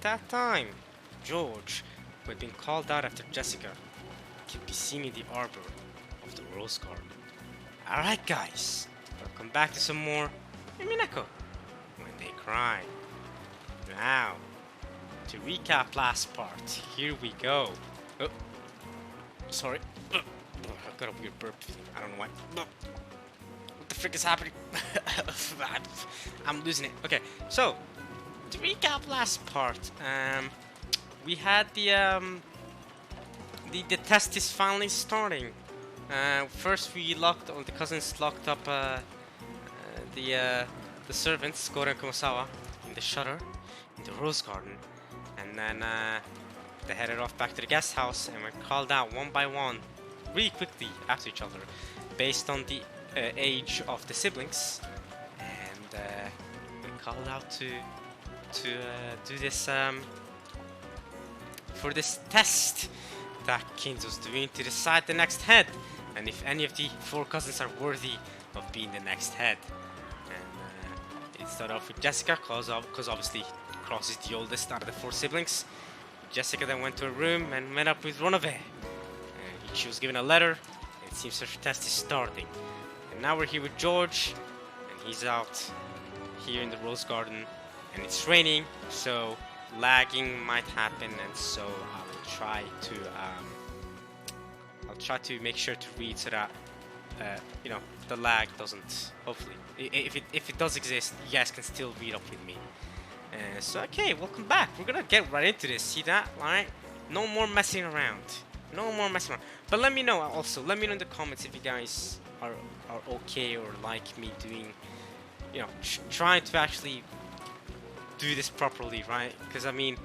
that time, George, who had been called out after Jessica, could be seen in the arbor of the rose garden. Alright guys, welcome back to some more Umineko when they cry. Now, to recap last part, here we go. Oh, sorry. I've got a weird burp feeling. I don't know why. What the frick is happening? I'm losing it. Okay, so to recap last part, we had the test is finally starting. First, the cousins locked up the servants, Goro and Kumasawa, in the shutter in the rose garden, and then they headed off back to the guest house and were called out one by one, really quickly after each other, based on the age of the siblings, and were called out to do this for this test that Kinzo's doing to decide the next head, and if any of the four cousins are worthy of being the next head. And it started off with Jessica, because obviously Cross is the oldest out of the four siblings. Jessica then went to her room and met up with Ronove. She was given a letter, and it seems her test is starting. And now we're here with George, and he's out here in the rose garden, and it's raining, so lagging might happen, and so I'll try to make sure to read so that you know, the lag doesn't. Hopefully, if it does exist, you guys can still read up with me. So okay, welcome back. We're gonna get right into this. See that? All right. No more messing around. No more messing around. But let me know also. Let me know in the comments if you guys are okay or like me doing, you know, trying to actually do this properly, right? Because I mean,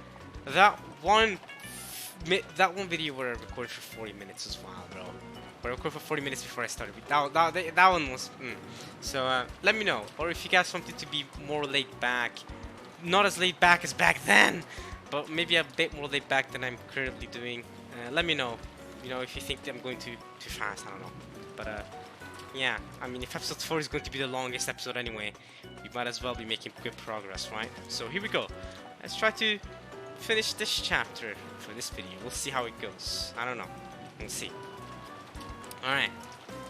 that one video where I recorded for 40 minutes was wild, bro. Where I recorded for 40 minutes before I started. That one was. So let me know, or if you guys want it to be more laid back, not as laid back as back then, but maybe a bit more laid back than I'm currently doing. Let me know. You know, if you think that I'm going too fast, I don't know. But yeah, I mean, if episode 4 is going to be the longest episode anyway, we might as well be making good progress, right? So here we go. Let's try to finish this chapter for this video. We'll see how it goes. I don't know. We'll see. Alright.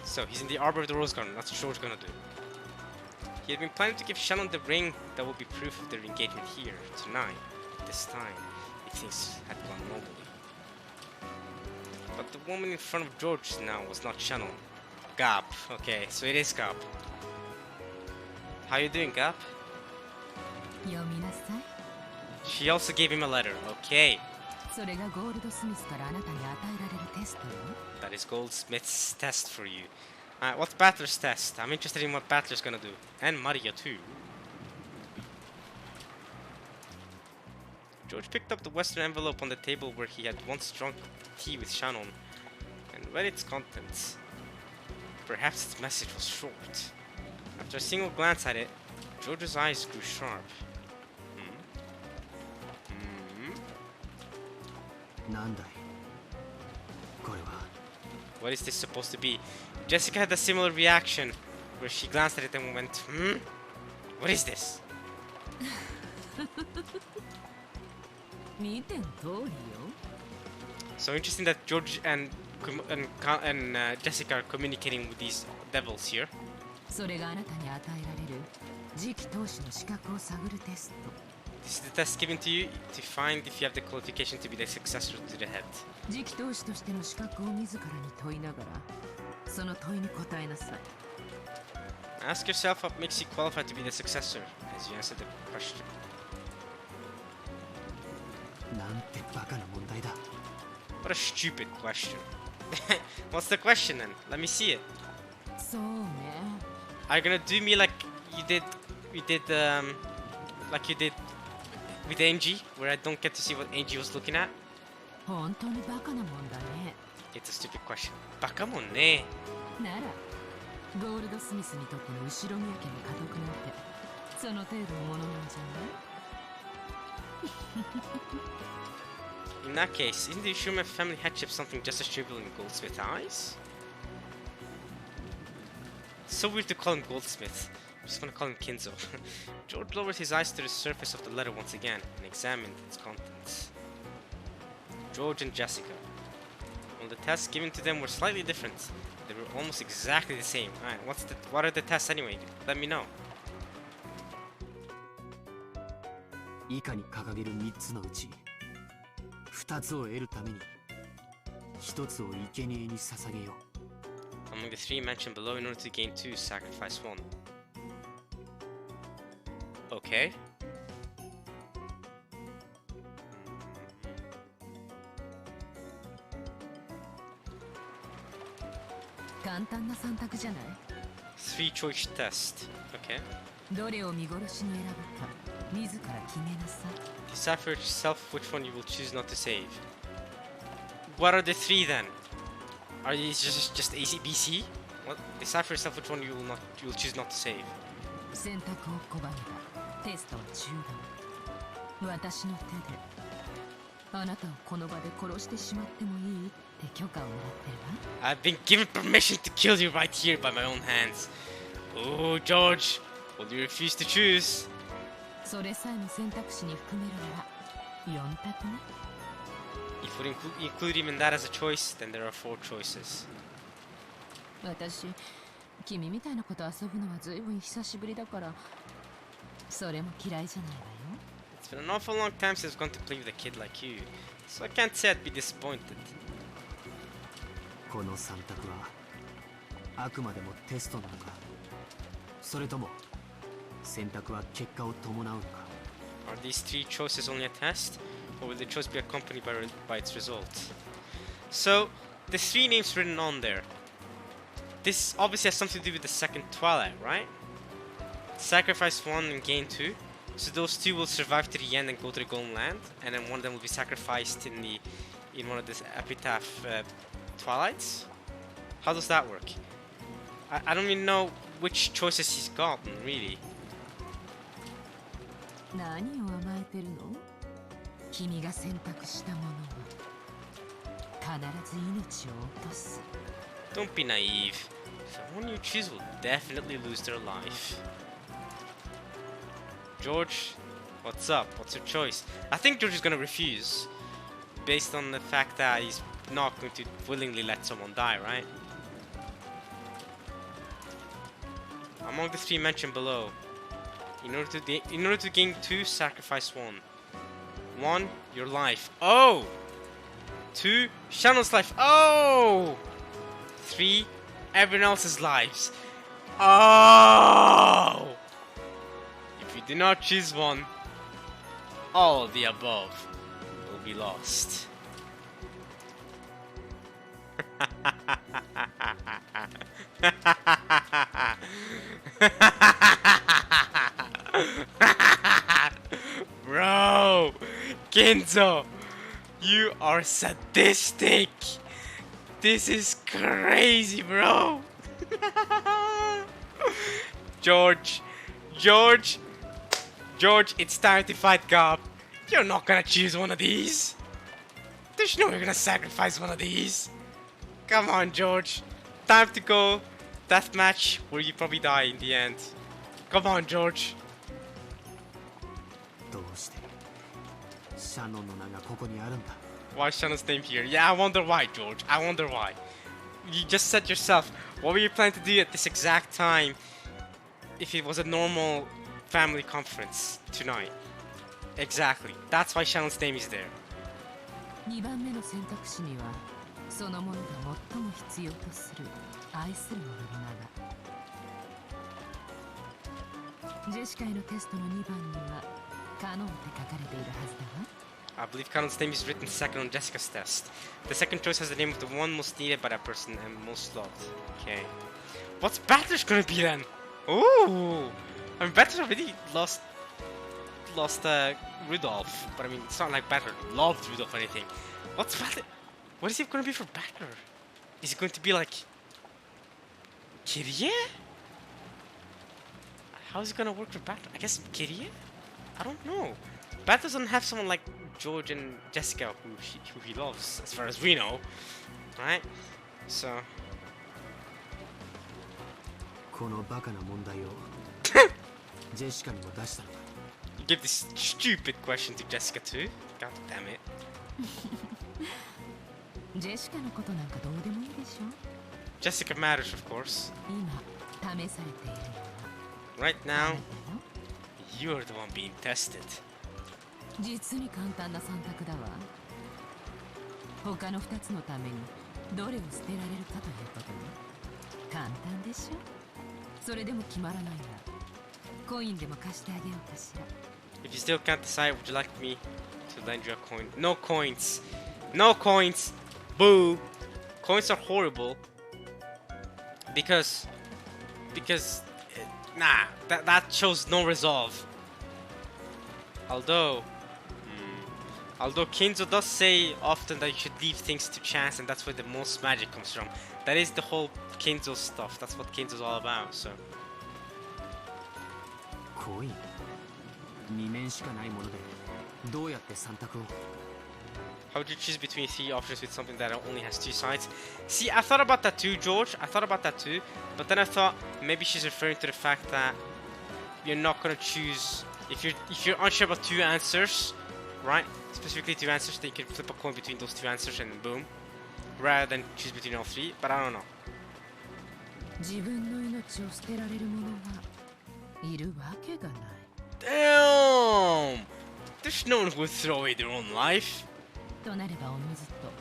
So he's in the arbor of the rose garden. That's what George's gonna do. He had been planning to give Shannon the ring that would be proof of their engagement here tonight. This time, if things had gone normally. But the woman in front of George now was not Shannon. Gab. Okay, so it is Gab. How you doing, Gab? She also gave him a letter. Okay. That is Goldsmith's test for you. What's Battler's test? I'm interested in what Battler's gonna do. And Maria too. George picked up the western envelope on the table where he had once drunk tea with Shannon and read its contents. Perhaps its message was short. After a single glance at it, George's eyes grew sharp. What is this supposed to be? Jessica had a similar reaction, where she glanced at it and went, What is this? So interesting that George and Jessica are communicating with these devils here. This is the test given to you to find if you have the qualification to be the successor to the head. Ask yourself what makes you qualified to be the successor as you answer the question. What a stupid question. What's the question then? Let me see it. Are you gonna do me like you did with Angie, where I don't get to see what Angie was looking at? It's a stupid question. Bakamon ne. In that case, isn't the Ushima family headship something just as trivial in Goldsmith's eyes? It's so weird to call him Goldsmith. just gonna call him Kinzo. George lowered his eyes to the surface of the letter once again and examined its contents. George and Jessica. Well, the tests given to them were slightly different. They were almost exactly the same. Alright, what are the tests anyway? Let me know. 以下に掲げる3つのうち2つを得るために1つを生贄に捧げよう。 Among the three mentioned below, in order to gain 2, sacrifice 1. Okay. 簡単な3択じゃない。 3 choice test. Okay. どれを見殺しに選ぶか自ら決めなさい。 Decipher yourself which one you will choose not to save. What are the 3 then? Are these just ACBC? What? Decipher yourself which one you will choose not to save. 選択を拒めばテストは中断。私の手であなたをこの場で殺してしまってもいいって許可をもらってるわ。 I've been given permission to kill you right here by my own hands. Oh, George, will you refuse to choose? それさえも選択肢に含めるなら4択ね。 If we include even that as a choice, then there are 4 choices. 私、君みたいなこと遊ぶのはずいぶん久しぶりだから、それも嫌いじゃないわよ。 It's been an awful long time since I've gone to play with a kid like you, so I can't say I'd be disappointed. この3択はあくまでもテストなのか、それとも選択は結果を伴うのか。 Are these 3 choices only a test, or will the choice be accompanied by its result? So, the 3 names written on there. This obviously has something to do with the second Twilight, right? Sacrifice 1 and gain 2. So those 2 will survive to the end and go to the Golden Land, and then one of them will be sacrificed in one of the Epitaph Twilights. How does that work? I don't even know which choices he's gotten, really. 何を甘えてるの？君が選択したものは必ず命を落とす。 Don't be naive. The one you choose will definitely lose their life. George, what's up? What's your choice? I think George is gonna refuse, based on the fact that he's not going to willingly let someone die, right? Among the 3 mentioned below, in order to gain 2, sacrifice 1. 1, your life. Oh! 2, Shannon's life. Oh! 3, everyone else's lives. Oh! If you do not choose one, all of the above will be lost. Bro, Kenzo, you are sadistic. This is crazy, bro. George, it's time to fight God. You're not gonna choose one of these. There's no way you're gonna sacrifice one of these. Come on, George. Time to go. Death match where you probably die in the end. Come on, George. どうしてシャノンの名がここにあるんだ。 Why is Shannon's name here? Yeah, I wonder why, George. I wonder why. You just said yourself, what were you planning to do at this exact time if it was a normal family conference tonight? Exactly. That's why Shannon's name is there. 2番目の選択肢にはそのものが最も必要とする愛する者の名が。ジェシカへのテストの2番にはカノンって書かれているはずだわ。 I believe Cannon's name is written second on Jessica's test. The second choice has the name of the one most needed by that person and most loved. Okay. What's Battler's gonna be then? Ooh! I mean, Battler already lost Rudolph, but I mean, it's not like Battler loved Rudolph or anything. What's Battler? What is he gonna be for Battler? Is he going to be like Kirie? How is it gonna work for Battler? I guess Kirie? I don't know. Battler doesn't have someone like George and Jessica who he loves, as far as we know, right? So. このバカな問題をジェシカにも出したのか。 You give this stupid question to Jessica too? God damn it. ジェシカのことなんかどうでもいいでしょ。 Jessica matters, of course. 今試されているのは Right あな now, たよ。 you're the one being tested. 実に簡単な選択だわ。他の2つのためにどれを捨てられるかということね。簡単でしょ。それでも決まらないならコインでも貸してあげようかしら。 If you still can't decide, would you like me to lend you a coin? No coins. No coins. Boo. Coins are horrible. Because nah, that shows no resolve. Although Kinzo does say often that you should leave things to chance, and that's where the most magic comes from. That is the whole Kinzo stuff. That's what Kinzo's all about. So コイン2面しかないものでどうやって3択を。 how would you choose between 3 options with something that only has 2 sides? See, I thought about that too, George. I thought about that too, but then I thought maybe she's referring to the fact that you're not gonna choose if you're unsure about 2 answers, right? Specifically 2 answers, then you can flip a coin between those 2 answers and boom, rather than choose between all 3. But I don't know. 自分の命を捨てられる者がいるわけがない。 Damn! There's no one who would throw away their own life. となればおのずと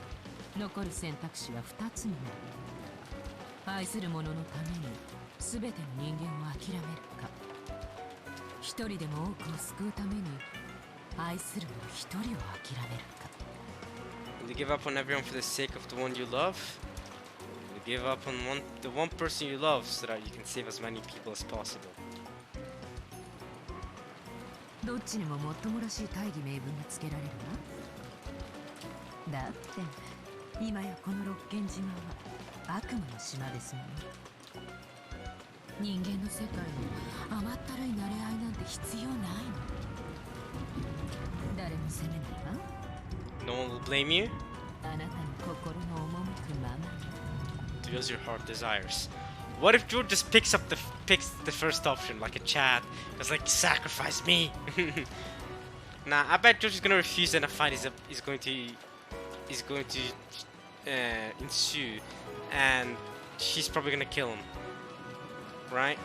残る選択肢は2つになる。愛する者のために全ての人間を諦めるか、一人でも多くを救うために愛する者一人を諦めるか。 Will you give up on everyone for the sake of the one you love? Will you give up on the one person you love so that you can save as many people as possible? どっちにももっともらしい大義名分がつけられるわ。だって今やこの六軒島は悪魔の島ですもの。人間の世界に甘ったるい馴れ合いなんて必要ないの。誰も責めないわ。 No one will blame you. あなたの心の赴くままに。 Do as your heart desires. What if George just picks the first option like a Chad? It's like sacrifice me. Nah, I bet George is gonna refuse and a fight is going to ensue, and she's probably gonna kill him, right?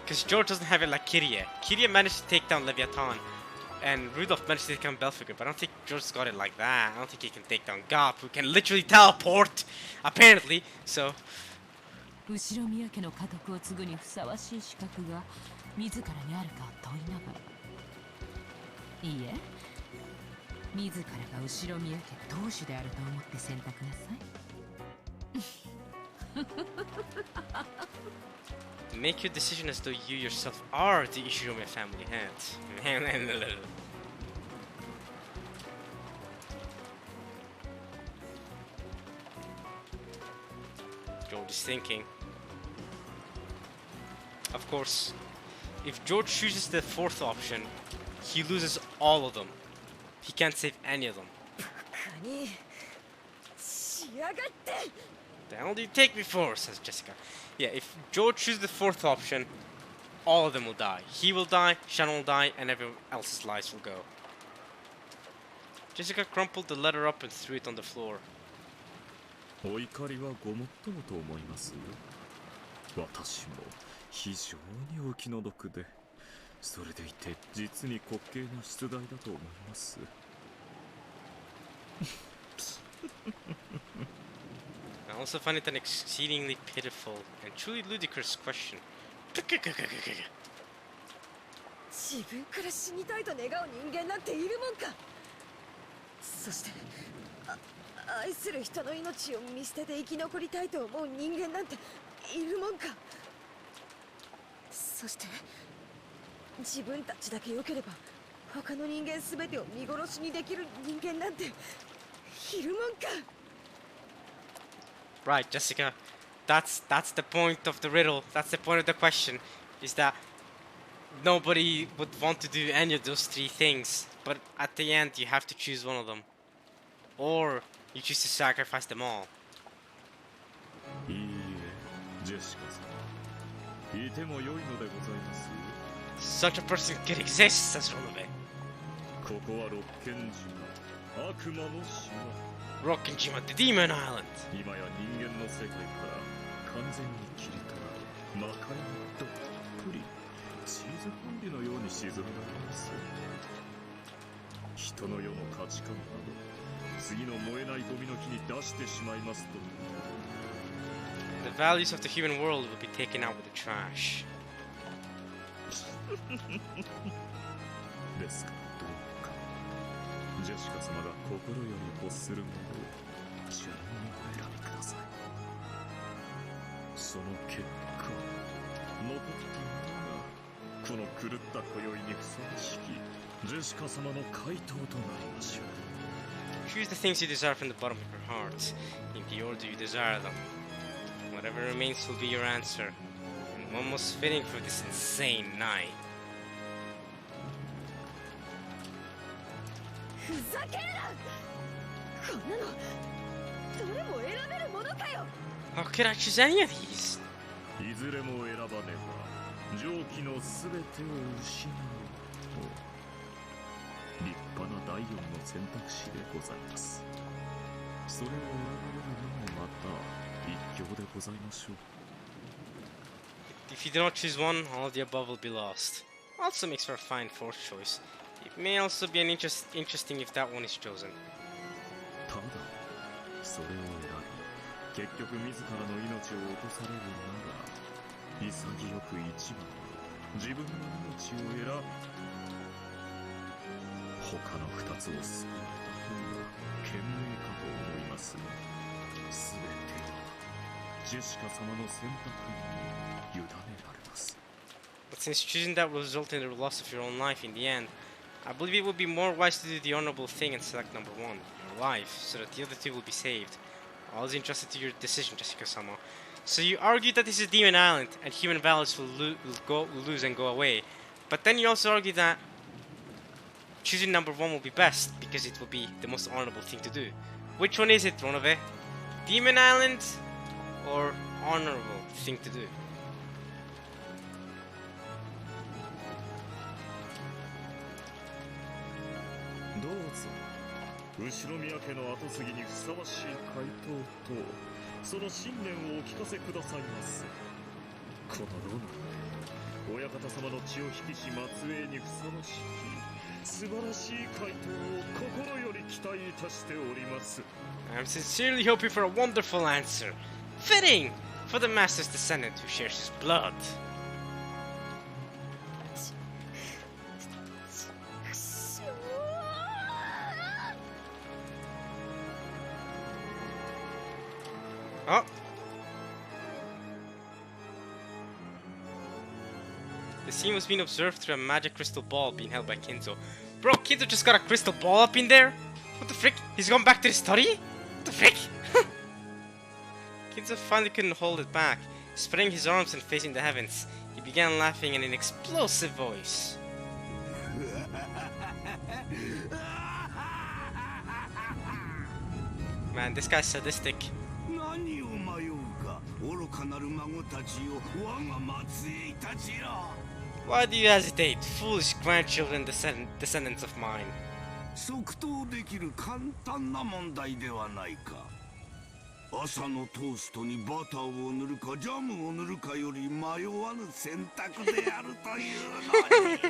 Because George doesn't have it like Kiria. Kiria managed to take down Leviathan, and Rudolph managed to take down Belphegor, but I don't think George's got it like that. I don't think he can take down Garp, who can literally teleport, apparently. So 後ろ宮家の家督を継ぐにふさわしい資格が自らにあるかを問いながら、いいえ、自らが後ろ宮家当主であると思って選択なさい。make your decision as though you yourself are the Ishinomiya family head. George is thinking. Of course, if George chooses the 4th option, he loses all of them. He can't save any of them. The hell do you take me for? Says Jessica. Yeah, if George chooses the 4th option, all of them will die. He will die, Shannon will die, and everyone else's lives will go. Jessica crumpled the letter up and threw it on the floor. お怒りはごもっともと思います。私も非常にお気の毒で、それでいて実に滑稽な出題だと思います。I also find it an exceedingly pitiful and truly ludicrous question. 自分から死にたいと願う人間なんているもんか。そして愛する人の命を見捨てて生き残りたいと思う人間なんているもんか。そして自分たちだけ良ければ他の人間すべてを見殺しにできる人間なんているもんか。 Right, Jessica. That's the point of the riddle. That's the point of the question. Is that nobody would want to do any of those 3 things, but at the end you have to choose one of them, or you choose to sacrifice them all. いいえ、ジェシカさん。いても良いのでございますよ。 Such a person could exist, says Ronobe. ここは六軒島、悪魔の島。 Rokkenjima, the Demon Island. 今や人間の世界から完全に切り取られ、魔界にどっぷりチーズフォンデュのように沈められます。人の世の価値観など次の燃えないゴミの木に出してしまいますと。 The values of the human world will be taken out with the trash. ですからどうかジェシカ様が心より欲するものを順にお選びください。その結果残ったものがこの狂った今宵にふさわしきジェシカ様の回答となりましょう。 Choose the things you desire from the bottom of your heart, in the order you desire them. Whatever remains will be your answer, and one most fitting for this insane night. ふざけるな。こんなのどれも選べるものかよ。 How could I choose any of these? いずれも選ばねば上記のすべてを失うと立派な第四の選択肢でございます。それを選ばれるのもまた一興でございましょう。 If you do not choose one, all of the above will be lost. Also makes for a fine fourth choice. It may also be interesting if that one is chosen. ただそれを選び結局自らの命を落とされるなら潔く一番自分の命を選ぶ。他の二つを救われた方が賢明かと思いますが、全てはジェシカ様の選択に委ねられます。 But since choosing that will result in the loss of your own life in the end, I believe it would be more wise to do the honorable thing and select number one, your life, so that the other two will be saved. I was entrusted to your decision, Jessica-sama. So you argue that this is Demon Island and human values will lose and go away, but then you also argue that choosing number one will be best because it will be the most honorable thing to do. Which one is it, Ronobe? Demon Island or honorable thing to do? どうぞ後宮家の跡継ぎにふさわしい回答とその信念をお聞かせくださいます。このロナ親方様の血を引きし末裔にふさわしき素晴らしい回答を心より期待いたしております。 I'm sincerely hoping for a wonderful answer, fitting for the master's descendant who shares his blood. Oh. The scene was being observed through a magic crystal ball being held by Kinzo. Bro, Kinzo just got a crystal ball up in there? What the frick? He's gone back to the study? What the frick? Kinzo finally couldn't hold it back. Spreading his arms and facing the heavens, he began laughing in an explosive voice. Man, this guy's sadistic. Why do you hesitate, foolish grandchildren, descendants of mine? 即答できる簡単な問題ではないか。朝のトーストにバターを塗るかジャムを塗るかより迷わぬ選択であるというのに。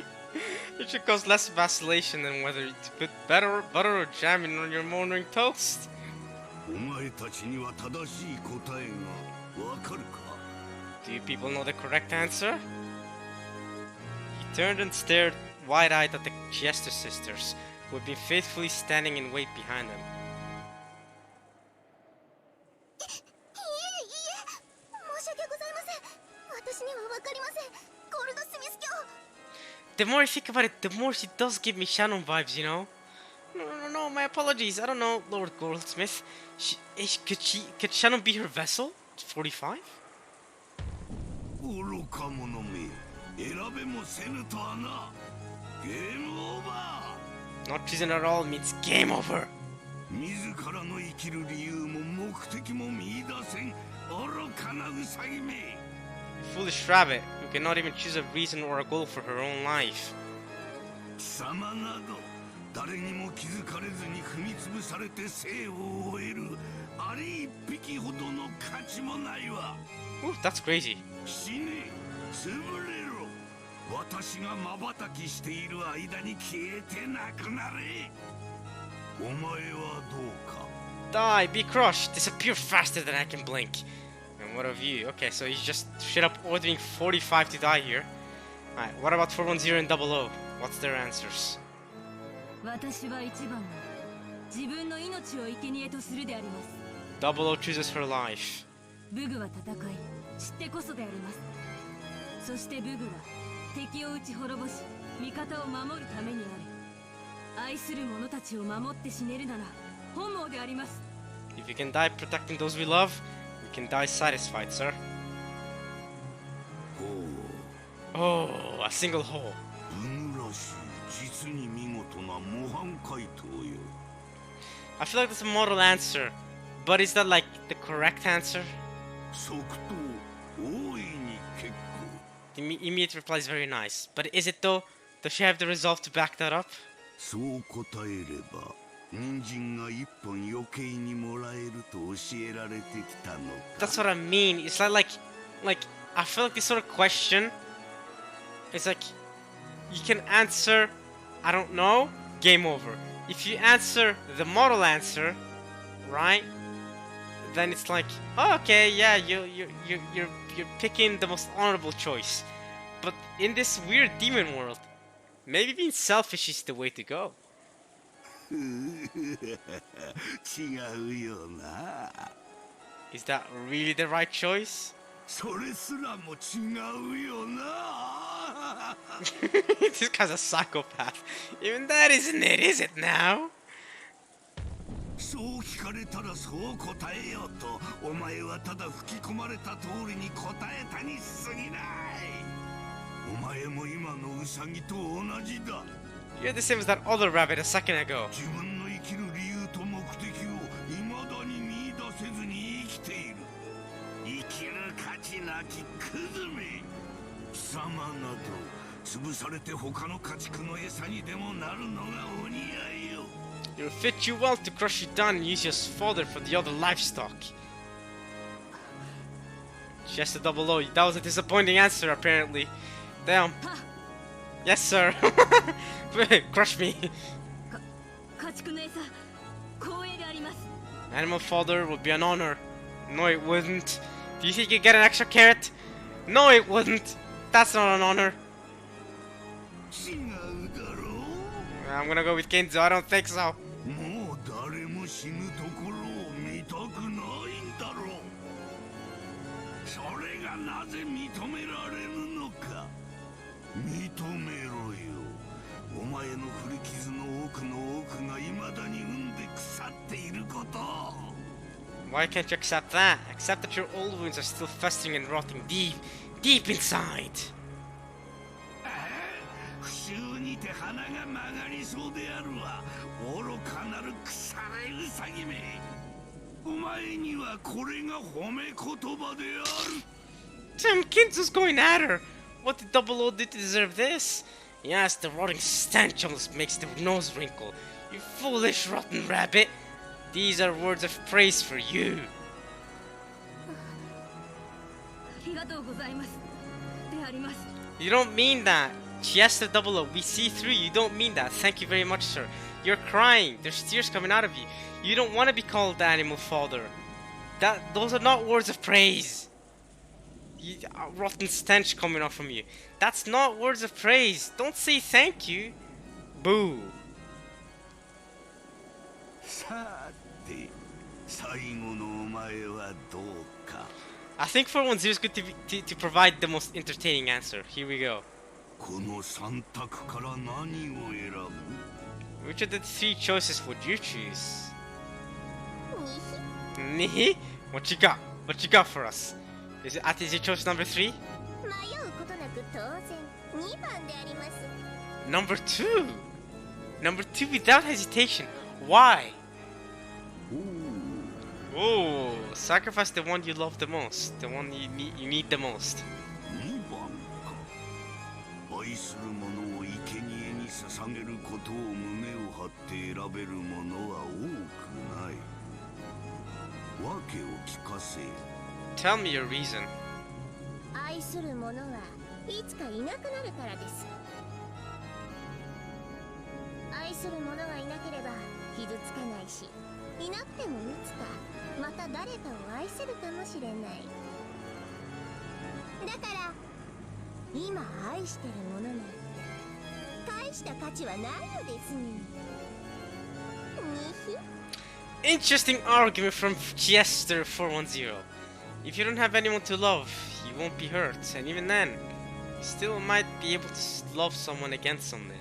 It should cause less vacillation than whether to put butter or jam in on your morning toast. お前たちには正しい答えがわかるか? Do you people know the correct answer? He turned and stared wide-eyed at the Chester sisters, who had been faithfully standing in wait behind him. The more I think about it, the more she does give me Shannon vibes, you know? No, my apologies. I don't know, Lord Goldsmith. Could Shannon be her vessel? 45? 愚か者め、選べもせぬとはな。ゲームオーバー。 Not choosing at all means game over. 自らの生きる理由も目的も見出せん愚かなウサギめ。Foolish rabbit who cannot even choose a reason or a goal for her own life. 貴様など誰にも気づかれずに踏み潰されて生を終えるあれ一匹ほどの価値もないわ。 Ooh, that's crazy. 死ね、潰れろ。私が瞬きしている間に消えてなくなれ。お前はどうか。 Die, be crushed, disappear faster than I can blink. And what of you? Okay, so he's just straight up ordering 45 to die here. Alright, what about 410 and 00? What's their answers? 私は一番が自分の命を生贄とするであります。 00 chooses her life. ブグは戦い、知ってこそであります。そしてブグは敵を撃ち滅ぼし、味方を守るためにある。愛する者たちを守って死ねるなら本望であります。 If we can die protecting those we love, we can die satisfied, sir. ほう、 Oh, a single hole. ブグらしい実に見事な模範回答よ。 I feel like that's a model answer, but is that like the correct answer? 即答、大いに結構。 The immediate reply is very nice, but is it though? Does she have the resolve to back that up? そう答えれば人参が一本余計にもらえると教えられてきたのか。 That's what I mean. It's like I feel like this sort of question is like you can answer I don't know, game over. If you answer the model answer, right? Then it's like, oh, okay, yeah, you're picking the most honorable choice. But in this weird demon world, maybe being selfish is the way to go. 違うよな。 Is that really the right choice? それすらも違うよな。This guy's a psychopath. Even that isn't it, is it now? そう聞かれたらそう答えようと、お前はただ吹き込まれた通りに答えたに過ぎない。お前も今のウサギと同じだ。 You're the same as that other rabbit a second ago. 自分の生きる理由と目的を未だに見出せずに生きている。生きる価値なきクズめ。貴様など潰されて他の家畜の餌にでもなるのがお似合いよ。 It would fit you well to crush you down and use you as fodder for the other livestock. Just a double O. That was a disappointing answer, apparently. Damn. Yes, sir. Crush me. 家畜の餌、光栄であります。 Animal fodder would be an honor. No, it wouldn't. Do you think you'd get an extra carrot? No, it wouldn't. That's not an honor. 違うだろう。 I'm gonna go with Kenzo. I don't think so. もう誰も死ぬところを見たくないんだろう。それがなぜ認められるのか。認めろよ。お前の古傷の奥の奥が未だに産んで腐っていること。 Why can't you accept that? Accept that your old wounds are still festering and rotting deep inside. 不臭にて鼻が曲がりそうであるわ。愚かなる腐れウサギめ。お前にはこれが褒め言葉である。 Tim Kinzo's going at her. What did Double O do to deserve this? Yes, the rotting stench almost makes the nose wrinkle. You foolish rotten rabbit. These are words of praise for you. ありがとうございます。であります。 You don't mean that. Yes, the Double O. We see through you. You don't mean that. Thank you very much, sir. You're crying. There's tears coming out of you. You don't want to be called the animal father. Those are not words of praise. Rotten stench coming off from you. That's not words of praise. Don't say thank you. Boo. さて、最後のお前はどうか。 I think 410 is good to provide the most entertaining answer. Here we go. この三択から何を選ぶ？ Which of the three choices would you choose? Nihi? What you got? What you got for us? Is it choice number 3? Number 2? Number 2 without hesitation. Why? Oh, sacrifice the one you love the most. The one you need the most. 2番か。愛する者を生贄に捧げることを胸を張って選べる者は多くない。訳を聞かせ。 Tell me your reason. 愛する者はいつかいなくなるからです。愛する者がいなければ傷つかないし、いなくてもいつかまた誰かを愛せるかもしれない。だから今愛してる者なんて大した価値はないのですに。にひ。 Interesting argument from Chester 410. If you don't have anyone to love, you won't be hurt, and even then, you still might be able to love someone again someday.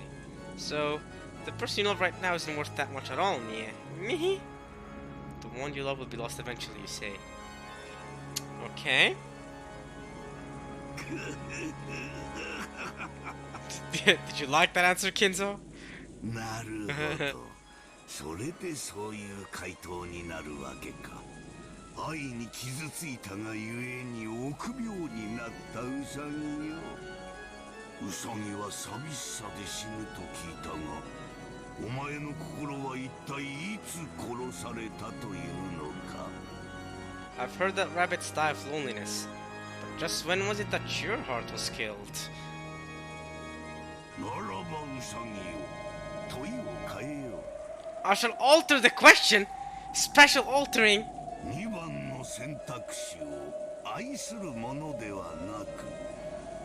So, the person you love right now isn't worth that much at all, Mie. The one you love will be lost eventually, you say. Okay. Did you like that answer, Kinzo? なるほど。それでそういう回答になるわけか。愛に傷ついたがゆえに臆病になったウサギよ。ウサギは寂しさで死ぬと聞いたが、お前の心は一体いつ殺されたというのか。 I've heard that rabbits die of loneliness, but just when was it that your heart was killed? ならばウサギよ、問いを変えよう。 I shall alter the question! Special altering! 2番の選択肢を愛するものではなく、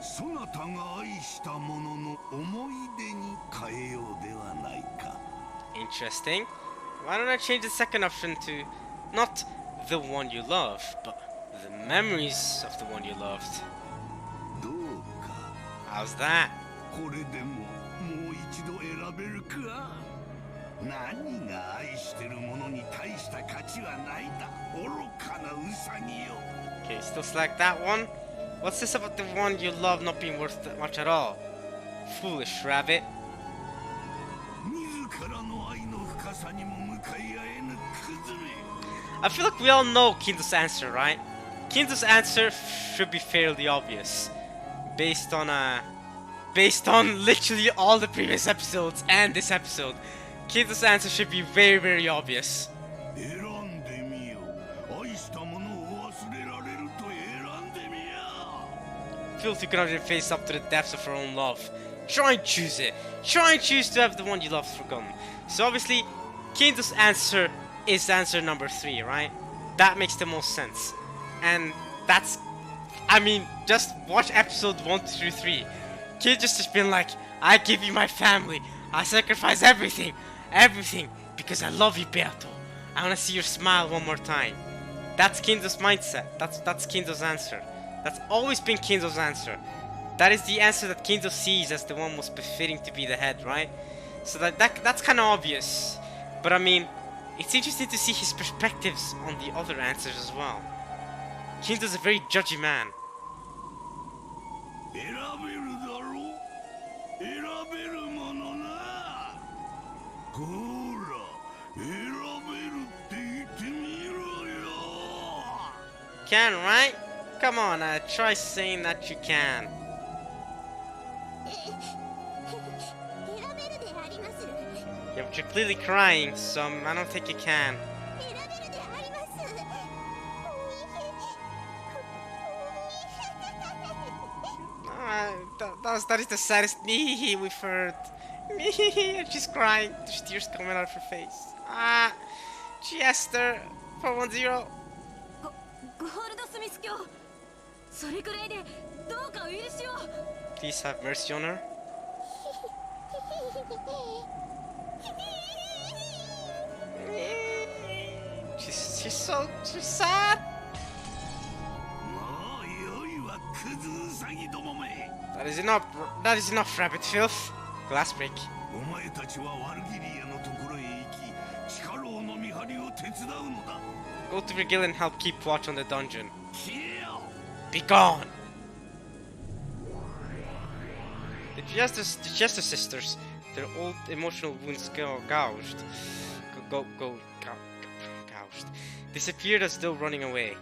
そなたが愛したものの思い出に変えようではないか。 Interesting. Why don't I change the second option to not the one you love, but the memories of the one you loved? どうか。 How's that? これでももう一度選べるか。何が愛してるものに大した価値はないだ、愚かなウサギよ。 Okay, still select that one. What's this about the one you love not being worth that much at all? Foolish rabbit. 自らの愛の深さにも向かい合えぬクズめ。 I feel like we all know Kinzo's answer, right? Kinzo's answer should be fairly obvious. Based on literally all the previous episodes and this episode. Kinzo's answer should be very, very obvious. 選んでみよ。愛したものを忘れられると選んでみよ。 Feels you cannot even face up to the depths of her own love. Try and choose it. Try and choose to have the one you love forgotten. So obviously, Kinzo's answer is answer number 3, right? That makes the most sense. And that's... I mean, just watch episode 1 through 3. Kinzo's just been like, I give you my family. I sacrifice everything. Everything. Because I love you, Beato. I want to see your smile one more time. That's Kinzo's mindset. That's Kinzo's answer. That's always been Kinzo's answer. That is the answer that Kinzo sees as the one most befitting to be the head, right? So that's kind of obvious. But I mean, it's interesting to see his perspectives on the other answers as well. Kinzo's a very judgy man. 選べるだろう。選べるものな。ほら、選べるって言ってみろよ。 Can, right? Come on, try saying that you can. 選べるであります。 Yeah, but you're clearly crying, so I don't think you can. 選べるであります。That is the saddest Mihihi we've heard. Mihihi, and she's crying. There's tears coming out of her face. Ah, Chester, 410. ゴールドスミス卿、それくらいでどうかお許しを。 Please have mercy on her. She's sad. もうよいわ、クズウサギどもめ。 That is enough, rabbit filth. Glass break. お前たちはワルギリアのところへ行き、地下牢の見張りを手伝うのだ。 Go to Virgil and help keep watch on the dungeon. 消えよ。 Be gone! The Chester sisters, their old emotional wounds gouged, disappeared as though running away.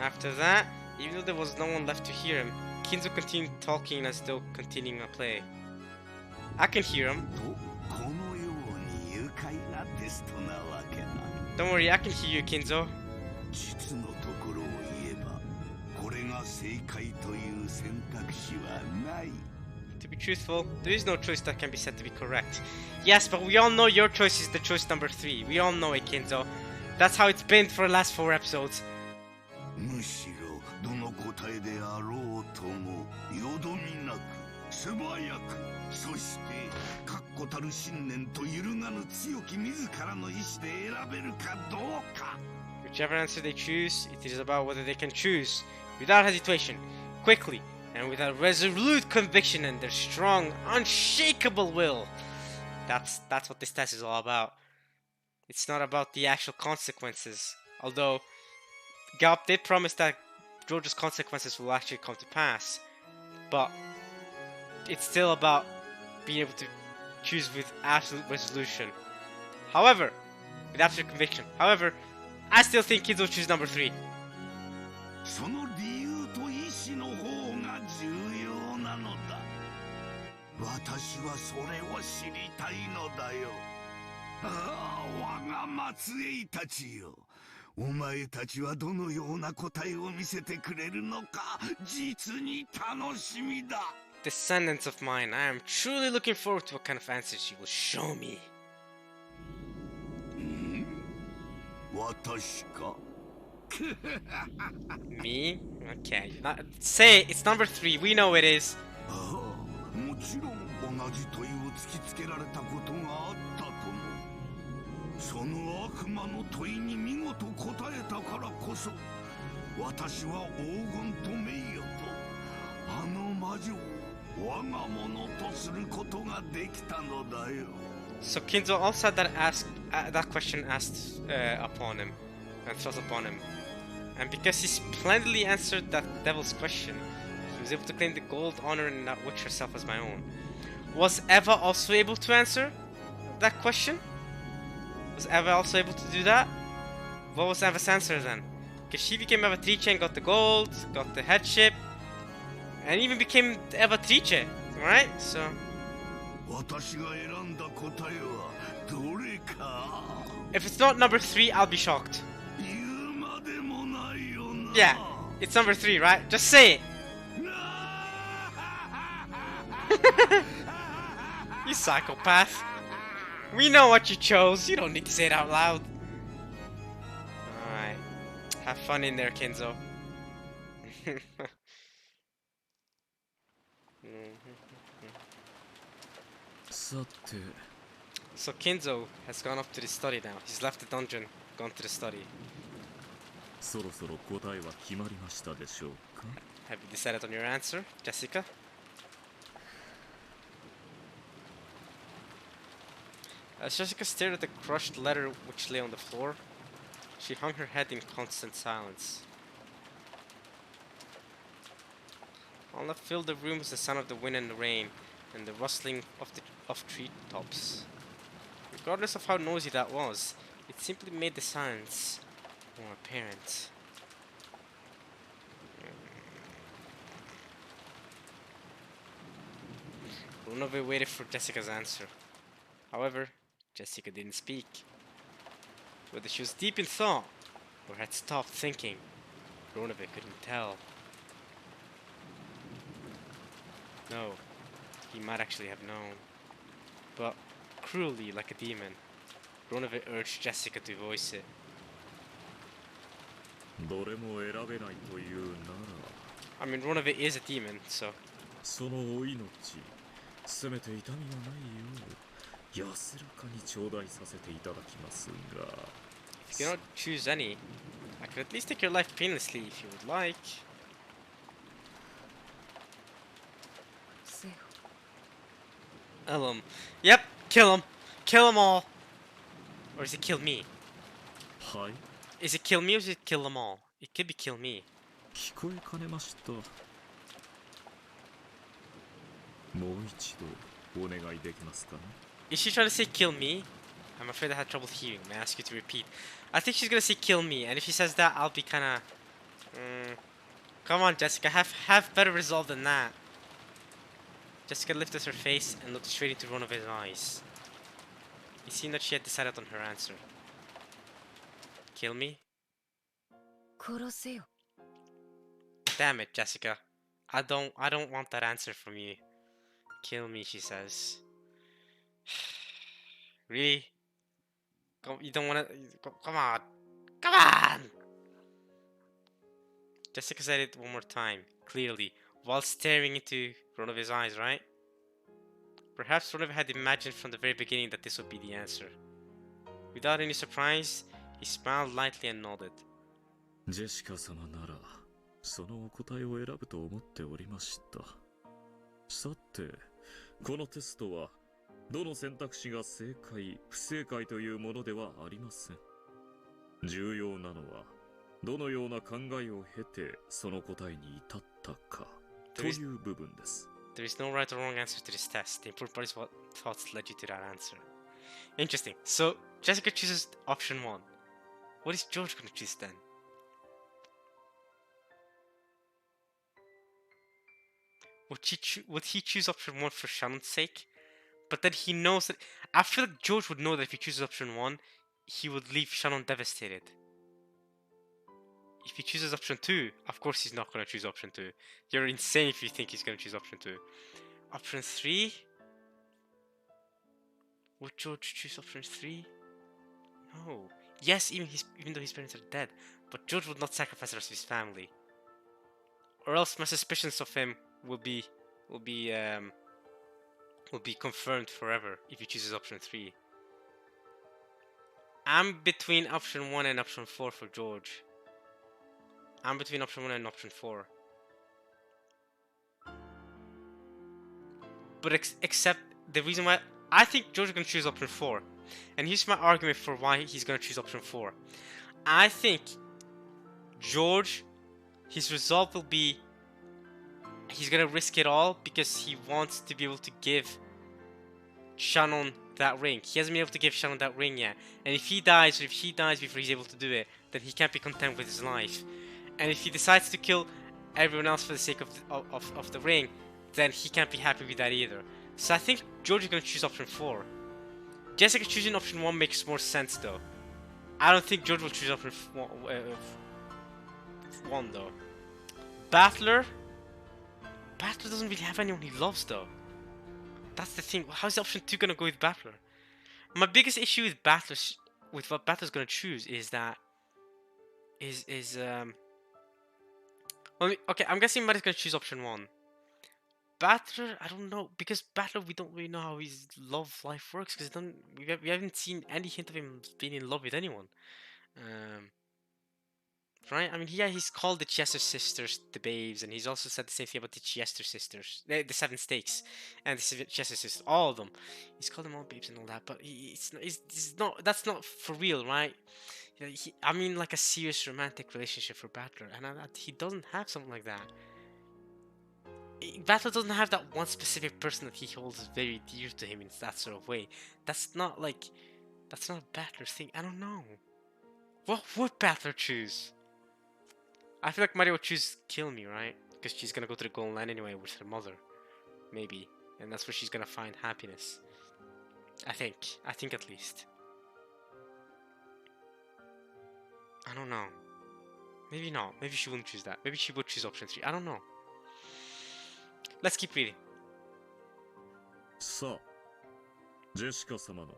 After that, Even though there was no one left to hear him, Kinzo continued talking as though continuing a play. I can hear him. Don't worry, I can hear you, Kinzo. To be truthful, there is no choice that can be said to be correct. Yes, but we all know your choice is the choice number 3. We all know it, Kinzo. That's how it's been for the last 4 episodes. Whichever answer they choose, it is about whether they can choose without hesitation, quickly, and with a resolute conviction and their strong, unshakable will. That's what this test is all about. It's not about the actual consequences. Although, Gap did promise that George's consequences will actually come to pass. But it's still about being able to choose with absolute resolution. However, with absolute conviction. However, I still think kids will choose number 3. Descendants of mine, I am truly looking forward to what kind of answers you will show me. Me? Okay. Say it. It's number 3. We know it is. So Kinzo also had that question asked upon him, and thrust upon him. And because he splendidly answered that devil's question, he was able to claim the gold, honor, and that which herself as my own. Was Eva also able to answer that question? Was Eva also able to do that? What was Eva's answer then? Because she became Eva Trice and got the gold, got the headship, and even became Eva Trice, right? So... if it's not number 3, I'll be shocked. Yeah, it's number 3, right? Just say it. You psychopath. We know what you chose. You don't need to say it out loud. Alright. Have fun in there, Kinzo. So Kinzo has gone up to the study now. He's left the dungeon, gone to the study. Have you decided on your answer, Jessica? As Jessica stared at the crushed letter which lay on the floor, she hung her head in constant silence. All that filled the room was the sound of the wind and the rain, and the rustling of treetops. Regardless of how noisy that was, it simply made the silence more apparent. Runove waited for Jessica's answer. However, Jessica didn't speak. Whether she was deep in thought or had stopped thinking, Runove couldn't tell. No, he might actually have known. But cruelly, like a demon, Runove urged Jessica to voice it. I mean, Runove is a demon, so... If you don't choose any, I could at least take your life painlessly if you would like. Yep, kill him. Kill them all. Or is it kill me? Is it kill me or is it kill them all? It could be kill me. Is she trying to say kill me? I'm afraid I had trouble hearing. May I ask you to repeat? I think she's gonna say kill me, and if she says that, I'll be kinda... Come on, Jessica, have better resolve than that. Jessica lifted her face and looked straight into one of his eyes. It seemed that she had decided on her answer. Kill me? 殺せよ。 Damn it, Jessica. I don't want that answer from you. Kill me, she says. Really? You don't wanna... Come on. Come on! Jessica said it one more time, clearly, while staring into Ronove's eyes, right? Perhaps Ronove had imagined from the very beginning that this would be the answer. Without any surprise, he smiled lightly and nodded. ジェシカ様ならそのお答えを選ぶと思っておりました。さて、このテストはどの選択肢が正解不正解というものではありません。重要なのはどのような考えを経てその答えに至ったかという部分です。There is no right or wrong answer to this test. The important part is what thoughts led you to that answer. Interesting. So, Jessica chooses option 1. What is George going to choose then? Would he choose option 1 for Shannon's sake? But then he knows that... I feel like George would know that if he chooses option 1, he would leave Shannon devastated. If he chooses option 2, of course he's not going to choose option 2. You're insane if you think he's going to choose option 2. Option 3? Would George choose option 3? No. Yes, even though his parents are dead. But George would not sacrifice the rest of his family. Or else my suspicions of him will be confirmed forever if he chooses option 3. I'm between option 1 and option 4 for George. I'm between option 1 and option 4. But except the reason why I think George is going to choose option 4. And here's my argument for why he's going to choose option 4. I think George, his resolve will be he's going to risk it all because he wants to be able to give Shannon that ring. He hasn't been able to give Shannon that ring yet. And if he dies, or if she dies before he's able to do it, then he can't be content with his life. And if he decides to kill everyone else for the sake of the ring, then he can't be happy with that either. So I think George is going to choose option 4. Jessica choosing option 1 makes more sense though. I don't think George will choose option 1 though. Battler doesn't really have anyone he loves though. That's the thing. How's option 2 going to go with Battler? My biggest issue with Battler, with what Battler's going to choose is that okay, I'm guessing Matt's going to choose option 1. Battler, I don't know, because Battler, we don't really know how his love life works, because we haven't seen any hint of him being in love with anyone. Right? I mean, yeah, he's called the Chester sisters the babes, and he's also said the same thing about the Chester sisters, the Seven Stakes, and the Chester sisters, all of them. He's called them all babes and all that, but that's not for real, right? I mean, like a serious romantic relationship for Battler, and he doesn't have something like that. Battler doesn't have that one specific person that he holds very dear to him in that sort of way. That's not Battler's thing. I don't know. What would Battler choose? I feel like Mario would choose kill me, right? Because she's gonna go to the Golden Land anyway with her mother. Maybe. And that's where she's gonna find happiness. I think at least. I don't know. Maybe not. Maybe she wouldn't choose that. Maybe she would choose option 3. I don't know. Let's keep reading. さあ、ジェシカ様の、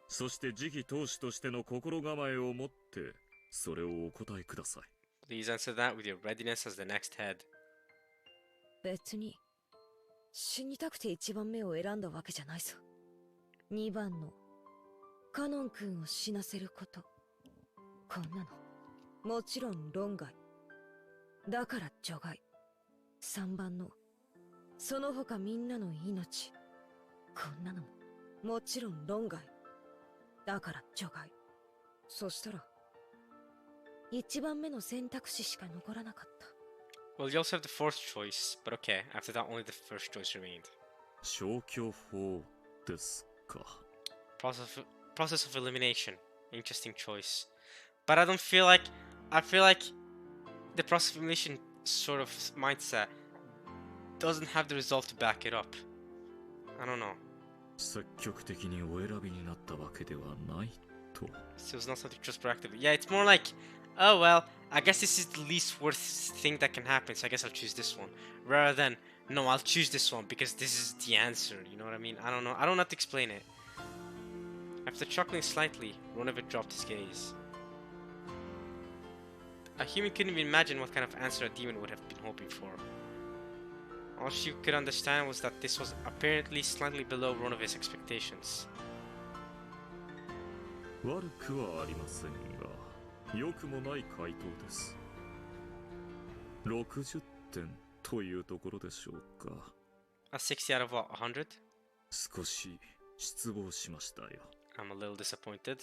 そして次期当主としての心構えを持って、それをお答えください。Please answer that with your readiness as the next head. 別に死にたくて1番目を選んだわけじゃないさ。2番のカノン君を死なせること。こんなのもちろん論外。だから除外。3番のその他みんなの命。こんなのももちろん論外。だから除外。そしたら1番目の選択肢しか残らなかった。Well, you also have the fourth choice, but okay, after that only the first choice remained. 消去法ですか。Process of elimination. Interesting choice. But I feel like the process of elimination sort of mindset doesn't have the result to back it up. I don't know. 積極的にお選びになったわけではないと。 So it's not something just proactive. Yeah, it's more like, oh well, I guess this is the least worst thing that can happen, so I guess I'll choose this one. Rather than, no, I'll choose this one because this is the answer. You know what I mean? I don't know. I don't know how to explain it. After chuckling slightly, Ronovic dropped his gaze. A human couldn't even imagine what kind of answer a demon would have been hoping for. All she could understand was that this was apparently slightly below Ronovic's expectations. 悪くはありませんが、良くもない回答です。60点というところでしょうか。A 60 out of what, 100? 少し失望しましたよ。I'm a little disappointed.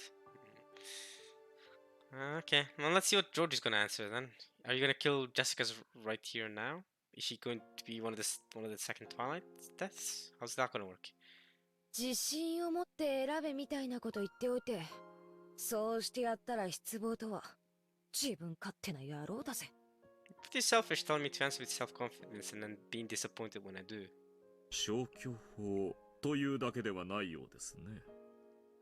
Okay, well let's see what George is gonna answer then. Are you gonna kill Jessica's right here now? Is she going to be one of the second Twilight deaths? How's that gonna work? 自信を持って選べみたいなこと言っておいて、そうしてやったら失望とは自分勝手な野郎だぜ。Pretty selfish telling me to answer with self-confidence and then being disappointed when I do. 消去法というだけではないようですね。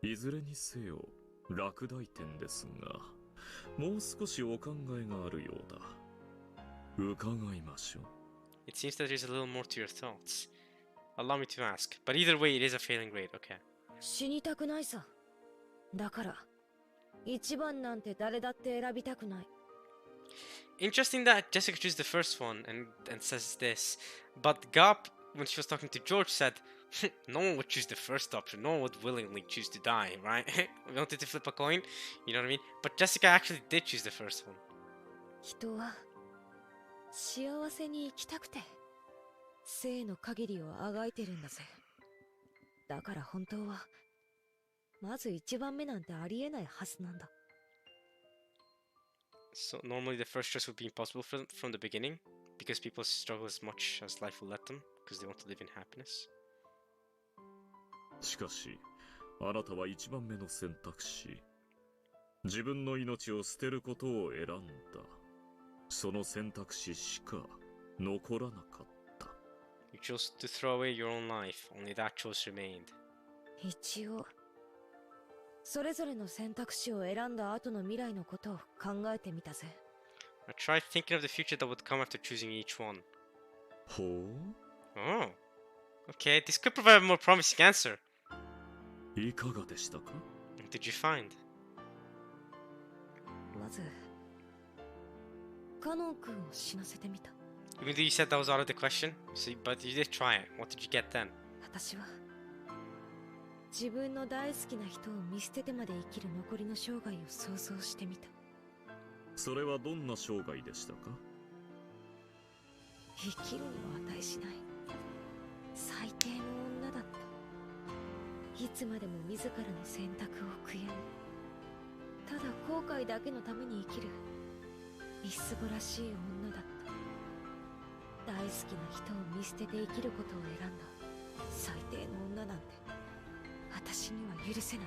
いずれにせよ落第点ですが、もう少しお考えがあるようだ。伺いましょう。It seems that there's a little more to your thoughts. Allow me to ask, but either way it is a failing grade, okay? 死にたくないさ。だから一番なんて誰だって選びたくない。Interesting that Jessica chose the first one and says this, but Gop, when she was talking to George, said, no one would choose the first option, no one would willingly choose to die, right? We wanted to flip a coin, you know what I mean? But Jessica actually did choose the first one. 人は幸せに生きたくて生の限りをあがいてるんだぜ。だから本当はまず一番目なんてありえないはずなんだ。So normally the first choice would be impossible from the beginning, because people struggle as much as life will let them, because they want to live in happiness. しかし、あなたは一番目の選択肢、自分の命を捨てることを選んだ。その選択肢しか残らなかった。You chose to throw away your own life, only that choice remained. 一応それぞれの選択肢を選んだ後の未来のことを考えてみたぜ。I tried thinking of the future that would come after choosing each one. ほう? Oh. Okay, this could provide a more promising answer. いかがでしたか? What did you find? まずカノン君を死なせてみた。 Even though you said that was out of the question, but you did try it. What did you get then? 私は自分の大好きな人を見捨ててまで生きる残りの生涯を想像してみた。それはどんな生涯でしたか？生きるには値しない最低の女だった。いつまでも自らの選択を悔やむ、ただ後悔だけのために生きるみすぼらしい女だった。大好きな人を見捨てて生きることを選んだ最低の女なんて私には許せない。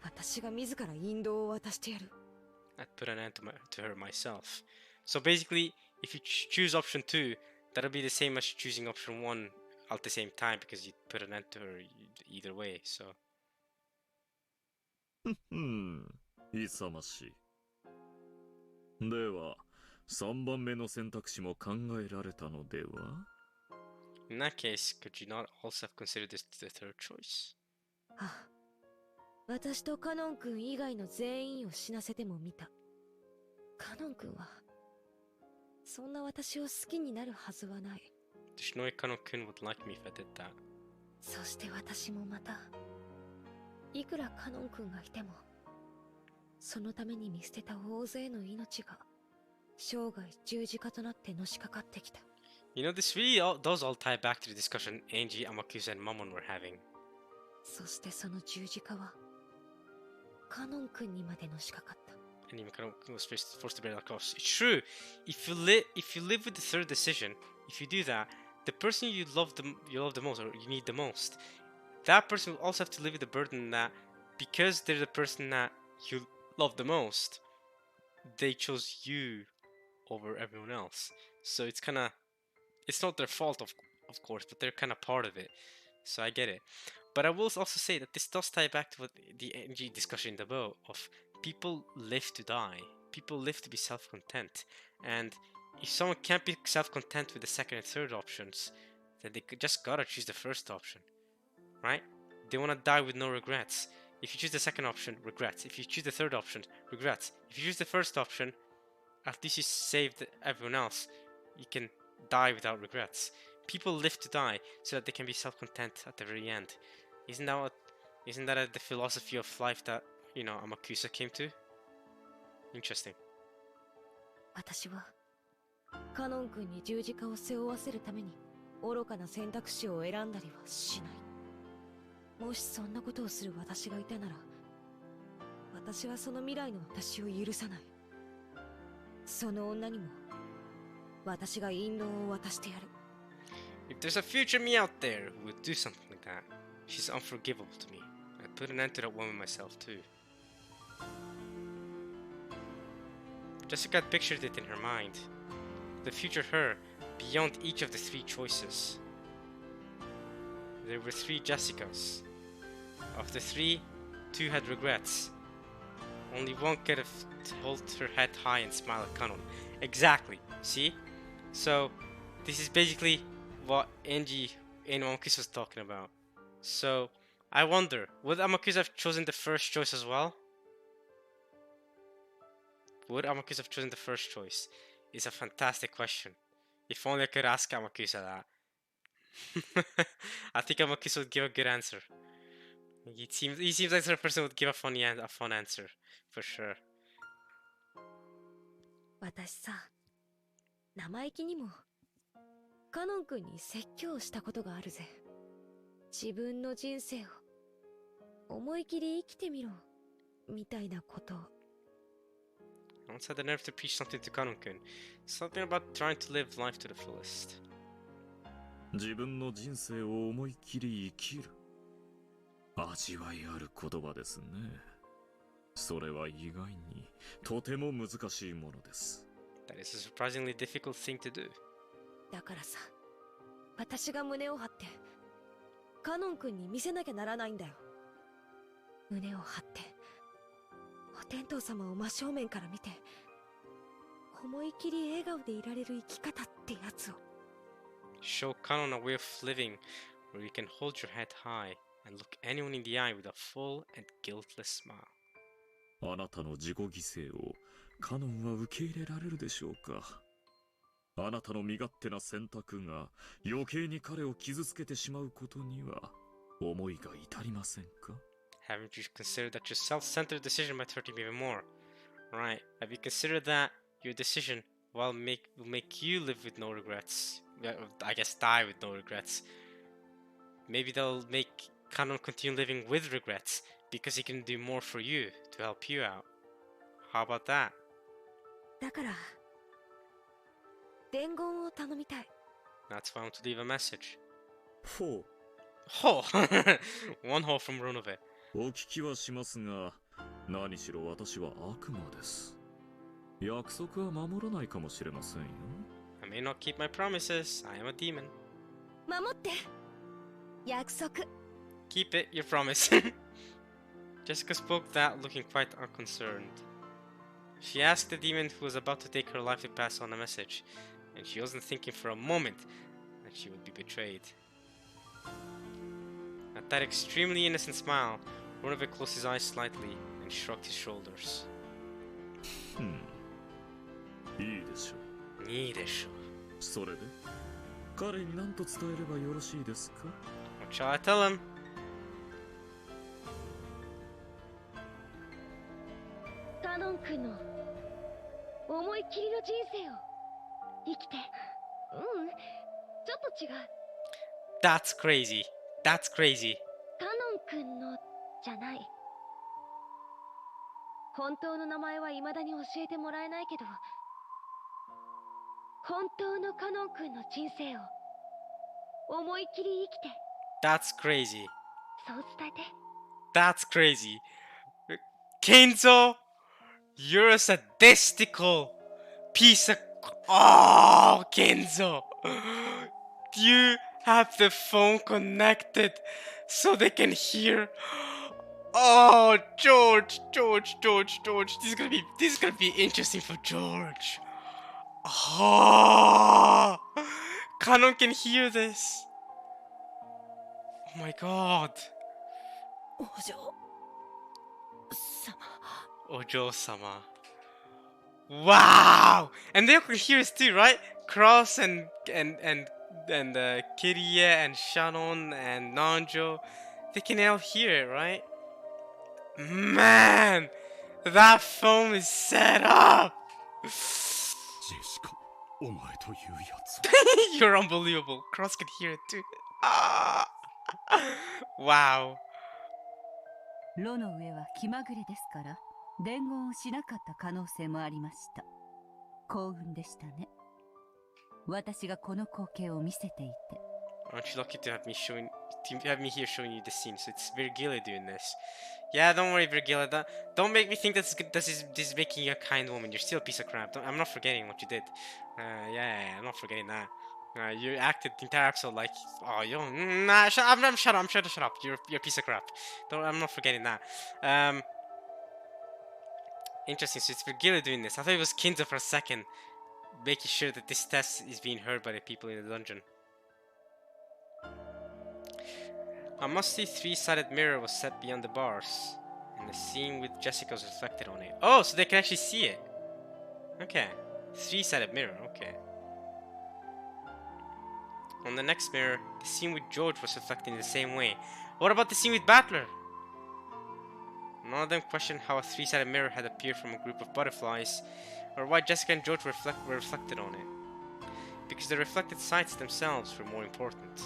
私が自ら引導を渡してやる。 I'd put an end to her myself. So basically, if you choose option 2, that'll be the same as choosing option 1 at the same time, because you'd put an end to her either way, so... 勇ましい。では、3番目の選択肢も考えられたのでは? In that case, could you not also have considered this the third choice? ああ、私とカノン君以外の全員を死なせても見た。カノン君はそんな私を好きになるはずはない。 There's no way Kano-kun would like me if I did that. そして私もまた、いくらカノン君がいても、そのために見捨てた大勢の命が生涯十字架となってのしかかってきた。You know, this really does all tie back to the discussion Angie, Amakusa, and Momon were having. そしてその十字架はカノン君にまでのしかかった。 And even Kano-kun was forced to bear that cross. It's true. If you live with the third decision, if you do that, the person you love the most, or you need the most, that person will also have to live with the burden that because they're the person that you love the most, they chose you over everyone else. So it's kind of, it's not their fault of course, but they're kind of part of it. So I get it. But I will also say that this does tie back to what the NG discussion in the boat of people live to die. People live to be self-content. And if someone can't be self-content with the second and third options, then they just gotta choose the first option, right? They wanna die with no regrets. If you choose the second option, regrets. If you choose the third option, regrets. If you choose the first option, at least you saved everyone else. You can die without regrets. People live to die so that they can be self-content at the very end. Isn't that the philosophy of life that, you know, Amakusa came to? Interesting. 私はカノン君に十字架を背負わせるために愚かな選択肢を選んだりはしない。もしそんなことをする私がいたなら、私はその未来の私を許さない。その女にも私が引導を渡してやる。If there's a future me out there who would do something like that, she's unforgivable to me. I'd put an end to that woman myself too. Jessica had pictured it in her mind. The future her, beyond each of the three choices. There were three Jessicas. Of the three, two had regrets. Only one could have held her head high and smile at Kanon. Exactly, see? So, this is basically what Enji in Amakusa was talking about. So, I wonder, would Amakusa have chosen the first choice as well? Would Amakusa have chosen the first choice? It's a fantastic question. If only I could ask Amakusa that. I think Amakusa would give a good answer. He seems like the person who would give a fun answer, for sure. 私さ、生意気にもカノン君に説教したことがあるぜ。自分の人生を思い切り生きてみろみたいなこと。I once had the nerve to preach something to Kanon-kun. Something about trying to live life to the fullest. 自分の人生を思い切り生きる。味わいある言葉ですね。それは意外にとても難しいものです。That is a surprisingly difficult thing to do. だからさ、私が胸を張ってカノン君に見せなきゃならないんだよ。胸を張ってお天道様を真正面から見て、思い切り笑顔でいられる生き方ってやつを。Show Kanon a way of living where you can hold your head high and look anyone in the eye with a full and guiltless smile. あなたの自己犠牲をカノンは受け入れられるでしょうか。あなたの身勝手な選択が余計に彼を傷つけてしまうことには思いが至りませんか？ Haven't you considered that your self-centered decision might hurt him even more? Right. Have you considered that your decision will make you live with no regrets? I guess die with no regrets. Maybe they'll make Kanon continue living with regrets because he can do more for you to help you out. How about that? だから伝言を頼みたい。 That's why I want to leave a message. ほう。Ho! One ho from Runove. お聞きはしますが、何しろ私は悪魔です。約束は守らないかもしれませんよ。I may not keep my promises. I am a demon. 守って約束。 Keep it, your promise. Jessica spoke that looking quite unconcerned. She asked the demon who was about to take her life to pass on a message, and she wasn't thinking for a moment that she would be betrayed. At that extremely innocent smile, Runove closed his eyes slightly and shrugged his shoulders. いいでしょう。いいでしょう。それで彼に何と伝えればよろしいですか？ What shall I tell him? カノン君の思いっきりの人生を生きて。ちょっと違う。 That's crazy. That's crazy. カノン君のじゃない。本当の名前は未だに教えてもらえないけど、本当のカノン君の人生を思いっきり生きて。 That's crazy. そう伝えて。 That's crazy. Kenzo, you're a sadistical piece of Oh, Kenzo! You have the phone connected so they can hear. Oh, George. This is gonna be interesting for George. Oh, Canon can hear this. Oh my god. お嬢様 Ojo-sama. Wow! And they can hear us too, right? Cross and Kirie and Shannon and Nanjo. They can all hear it, right? Man! That phone is set up! ジェシカ、お前というやつ。You're unbelievable. Cross can hear it too. Ah. Wow. 炉の上は気まぐれですから伝言をしなかった可能性もありました。幸運でしたね。私がこの光景を見せていて。Aren't you lucky to have me here showing you this scene? So it's Virgila doing this. Yeah, don't worry, Virgila. Don't make me think this is making you a kind woman. You're still a piece of crap. I'm not forgetting what you did. Yeah, I'm not forgetting that. You acted the entire episode like, oh, you don't, nah, shut up. You're a piece of crap. I'm not forgetting that. Interesting. So it's Virgila doing this. I thought it was Kinzo for a second, making sure that this test is being heard by the people in the dungeon. A musty three-sided mirror was set beyond the bars, and the scene with Jessica was reflected on it. Oh, so they can actually see it. Okay. Three-sided mirror, okay. On the next mirror, the scene with George was reflected in the same way. What about the scene with Battler? None of them questioned how a three-sided mirror had appeared from a group of butterflies, or why Jessica and George were reflected on it. Because the reflected sides themselves were more important.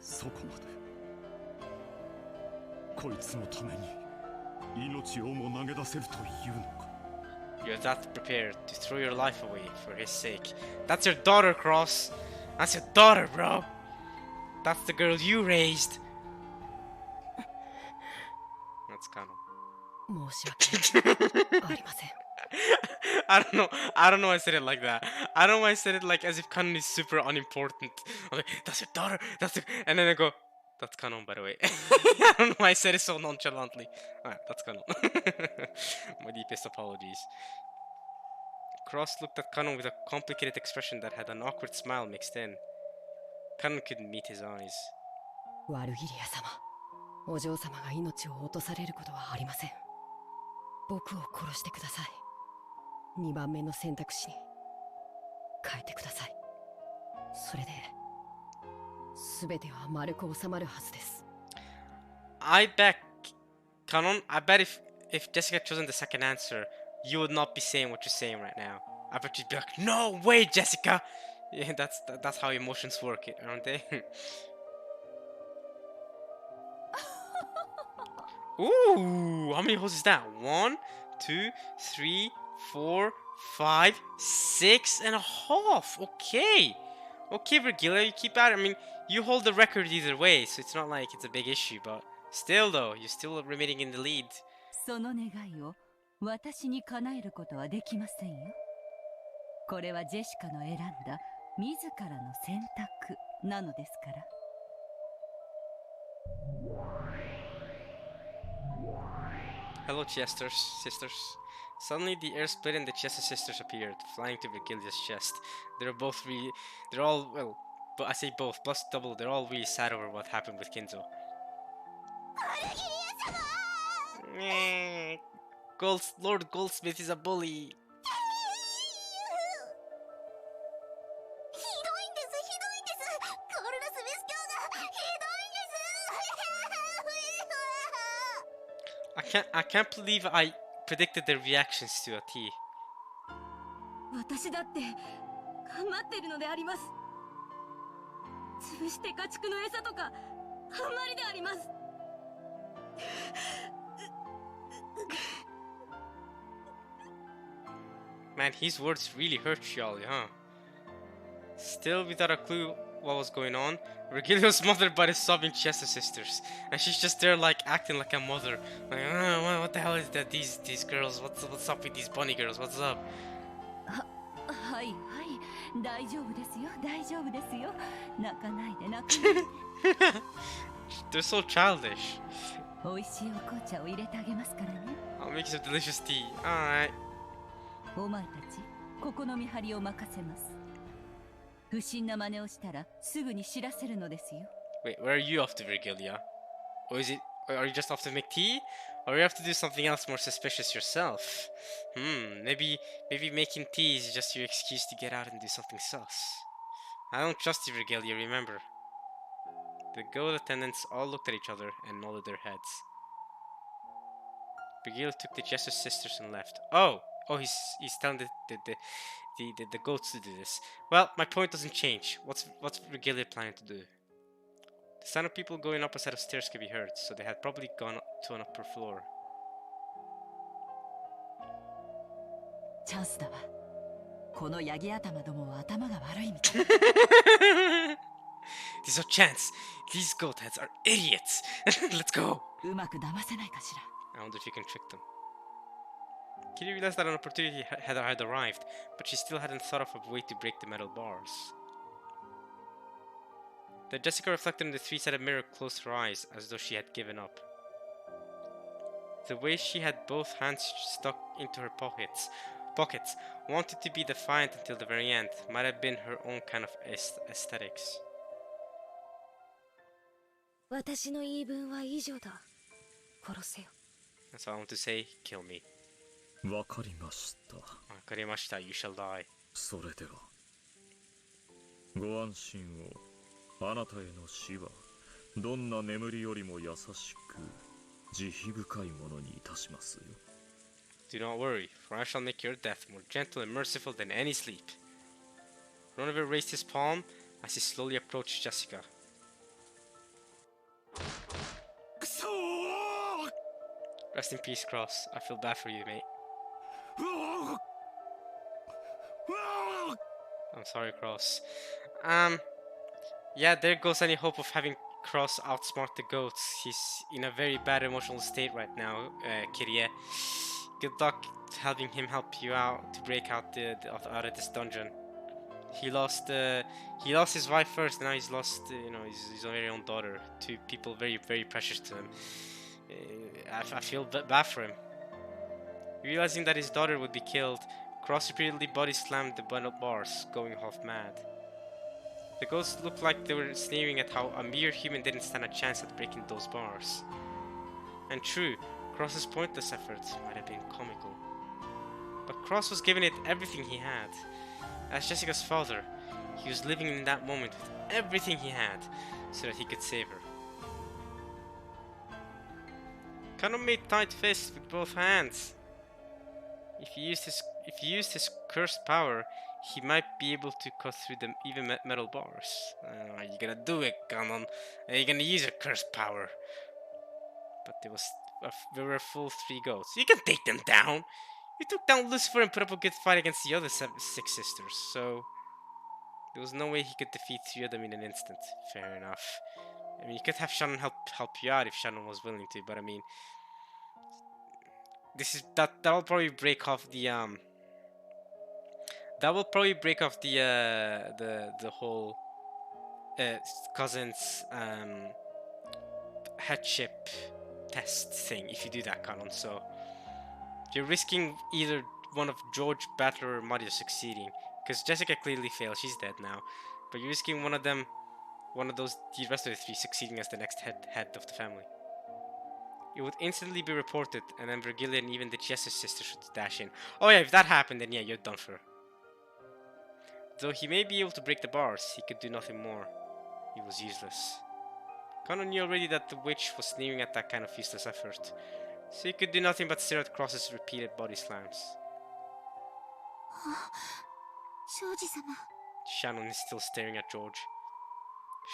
そこまでこいつのために命をも投げ出せるというのか。 You're that prepared to throw your life away for his sake. That's your daughter, Cross. That's your daughter, bro. That's the girl you raised. That's Kano. 申し訳ありません。I don't know why I said it like that. I don't know why I said it like as if Kanon is super unimportant. I'm like, that's your daughter, and then I go, that's Kanon, by the way. I don't know why I said it so nonchalantly. Alright, that's Kanon. My deepest apologies. Cross looked at Kanon with a complicated expression that had an awkward smile mixed in. Kanon couldn't meet his eyes. ワルギリア様、お嬢様が命を落とされることはありません。僕を殺してください。2番目の選択肢に変えてください。それで全ては丸く収まるはずです。I bet, Kanon, I bet if Jessica had chosen the second answer, you would not be saying what you're saying right now. I bet you'd be like, no way, Jessica! Yeah, that's how emotions work, aren't they? Ooh, how many holes is that? 1, 2, 3, 4, 5, 6.5. Okay. Okay, Virgila, you keep at it. I mean, you hold the record either way, so it's not like it's a big issue, but still though, you're still remaining in the lead. その願いを私に叶えることはできませんよ。これはジェシカの選んだ自らの選択なのですから。Hello, Chesters, sisters. Suddenly, the air split and the Chester sisters appeared, flying to Virgilia's chest. They're all, well, but I say both, plus double, they're all really sad over what happened with Kinzo. Lord Goldsmith is a bully. I can't believe I predicted their reactions to a T. 私だって頑張ってるのであります。潰して家畜の餌とかあんまりであります。Man, his words really hurt Shiali, huh? Still without a clue what was going on, Virgilia was smothered by the sobbing Chester sisters, and she's just there like acting like a mother. Like, what the hell is that? These girls? What's up with these bunny girls? What's up? はいはい、大丈夫ですよ、大丈夫ですよ。泣かないで泣かないで。They're so childish. 美味しいお紅茶を入れてあげますからね。I'll make you some delicious tea. Alright. お前たち、ここの見張りを任せます。不審な真似をしたらすぐに知らせるのですよ。Wait, where are you off to, Virgilia? Or is it? Or are you just off to make tea? Or you have to do something else more suspicious yourself? Maybe making tea is just your excuse to get out and do something sus. I don't trust you, Virgilia, remember. The goat attendants all looked at each other and nodded their heads. Virgilia took the Jester's sisters and left. Oh, he's telling the goats to do this. Well, my point doesn't change. What's Virgilia planning to do? The sound of people going up a set of stairs could be heard, so they had probably gone to an upper floor. チャンスだわ。このヤギ頭どもは頭が悪いみたい。There's no chance. These goat heads are idiots. Let's go. うまく騙せないかしら。I wonder if you can trick them. Kitty realized that an opportunity had arrived, but she still hadn't thought of a way to break the metal bars. Then Jessica reflected in the three-sided mirror, closed her eyes, as though she had given up. The way she had both hands stuck into her pockets, wanted to be defiant until the very end, might have been her own kind of aesthetics. 私の言い分は以上だ。殺せよ。That's all I want to say. Kill me. わかりました。わかりました。You shall die. それでは、ご安心を。あなたへの死はどんな眠りよりも優しく慈悲深いものにいたしますよ。Do not worry, for I shall make your death more gentle and merciful than any sleep. Ronover raised his palm as he slowly approached Jessica. Rest in peace, Cross. I feel bad for you, mate. I'm sorry, Cross. Yeah, there goes any hope of having Cross outsmart the goats. He's in a very bad emotional state right now, Kirie. Good luck helping him help you out to break out out of this dungeon. He lost his wife first, and now he's lost his very own daughter. Two people very, very precious to him. I feel bad for him. Realizing that his daughter would be killed, Cross repeatedly body slammed the bundle bars, going half mad. The ghosts looked like they were sneering at how a mere human didn't stand a chance at breaking those bars. And true, Cross's pointless efforts might have been comical. But Cross was giving it everything he had. As Jessica's father, he was living in that moment with everything he had, so that he could save her. Kanon made tight fists with both hands. If he used his cursed power, he might be able to cut through the even metal bars. Are you gonna do it, Kanon? Are you gonna use your cursed power? But there were full 3 goats. You can take them down! You took down Lucifer and put up a good fight against the other 6 sisters, so there was no way he could defeat 3 of them in an instant. Fair enough. I mean, you could have Shannon help you out if Shannon was willing to, but I mean, that'll probably break off the the whole cousins headship test thing if you do that, Kanon. So you're risking either one of George, Battler, or Mario succeeding, because Jessica clearly failed. She's dead now, but you're risking the rest of the 3 succeeding as the next head of the family. It would instantly be reported, and then Virgilia and even the Jester sister should dash in. Oh yeah, if that happened, then yeah, you're done for. Though he may be able to break the bars, he could do nothing more. He was useless. Kanon knew already that the witch was sneering at that kind of useless effort, so he could do nothing but stare at Cross's repeated body slams. Shannon is still staring at George.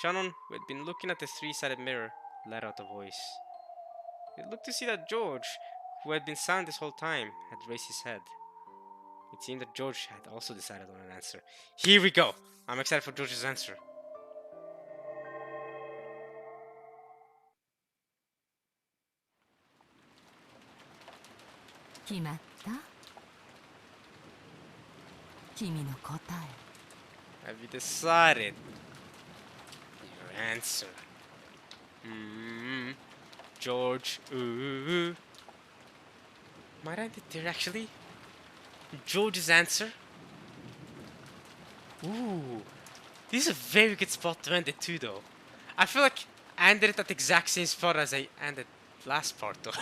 Shannon, who had been looking at the 3-sided mirror, let out a voice. It looked to see that George, who had been silent this whole time, had raised his head. It seemed that George had also decided on an answer. Here we go! I'm excited for George's answer. 君の答え。 Have you decided your answer? George. Ooh. Might I end it there actually? George's answer? Ooh. This is a very good spot to end it too though. I feel like I ended it at the exact same spot as I ended last part though.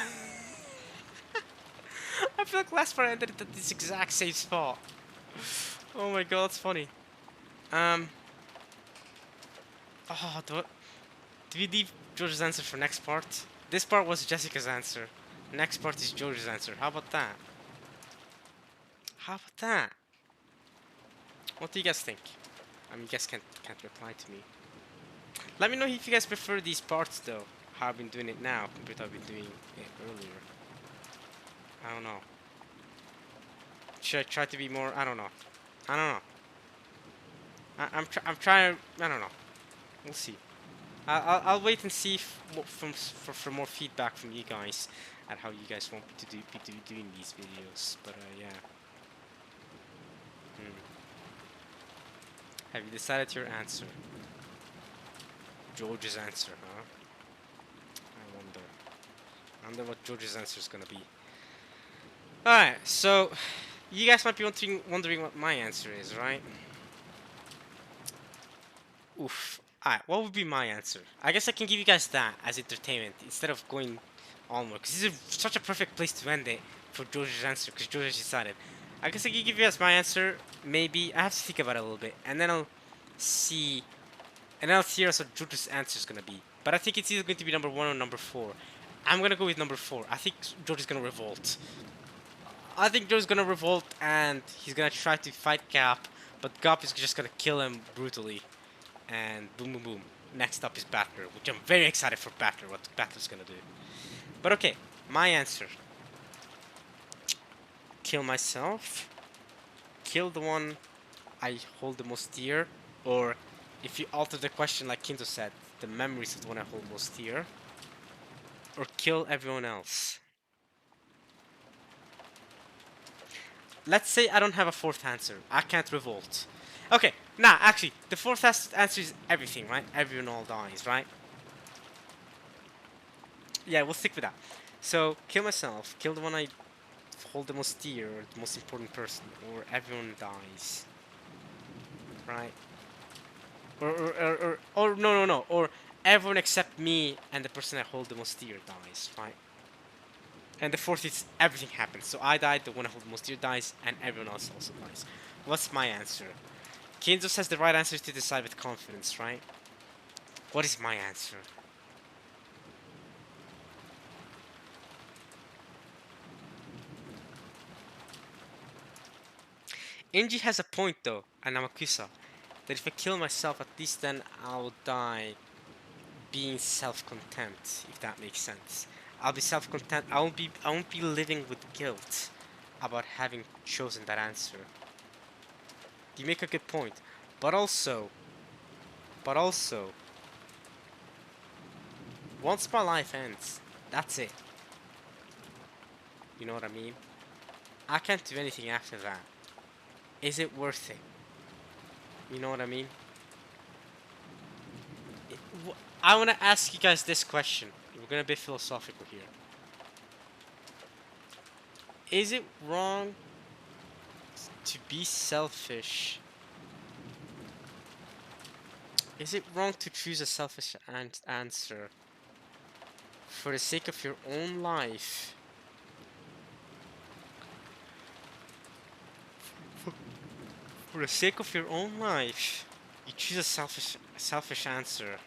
I feel like last part I ended it at this exact same spot. Oh my god, that's funny. Oh, do we leave George's answer for next part? This part was Jessica's answer. Next part is George's answer. How about that? How about that? What do you guys think? I mean, you guys can't reply to me. Let me know if you guys prefer these parts though. How I've been doing it now compared to how I've been doing it earlier. I don't know. Should I try to be more? I don't know. I don't know. I'm trying. I don't know. We'll see. I'll wait and see for more feedback from you guys at how you guys want me to be doing these videos. But yeah. Have you decided your answer? George's answer, huh? I wonder what George's answer is gonna be. Alright, so you guys might be wondering what my answer is, right? Oof. Alright, what would be my answer? I guess I can give you guys that as entertainment instead of going onward, because this is such a perfect place to end it for George's answer, because George decided. I guess I can give you guys my answer. Maybe I have to think about it a little bit, and then I'll see, and I'll see what George's answer is gonna be. But I think it's either going to be number 1 or number 4. I'm gonna go with number 4. I think George is gonna revolt. I think George is gonna revolt, and he's gonna try to fight Gap, but Gap is just gonna kill him brutally. And boom, boom, boom. Next up is Battler, which I'm very excited for Battler, what Battler's gonna do. But okay, my answer. Kill myself. Kill the one I hold the most dear. Or, if you alter the question like Kinto said, the memories of the one I hold most dear. Or kill everyone else. Let's say I don't have a fourth answer. I can't revolt. Okay, nah, actually, the fourth answer is everything, right? Everyone all dies, right? Yeah, we'll stick with that. So, kill myself, kill the one I hold the most dear, or the most important person, or everyone dies. Right? Or no, or everyone except me and the person I hold the most dear dies, right? And the fourth is everything happens. So I died, the one I hold the most dear dies, and everyone else also dies. What's my answer? Kenzo says the right answer is to decide with confidence, right? What is my answer? Inji has a point though, and Namakusa, that if I kill myself, at least then I'll die being self-content, if that makes sense. I'll be self-content. I won't be living with guilt about having chosen that answer. You make a good point. But also, once my life ends, that's it. You know what I mean? I can't do anything after that. Is it worth it? You know what I mean? I want to ask you guys this question. We're gonna be philosophical here. Is it wrong to be selfish? Is it wrong to choose a selfish answer for the sake of your own life? For the sake of your own life, you choose a selfish answer.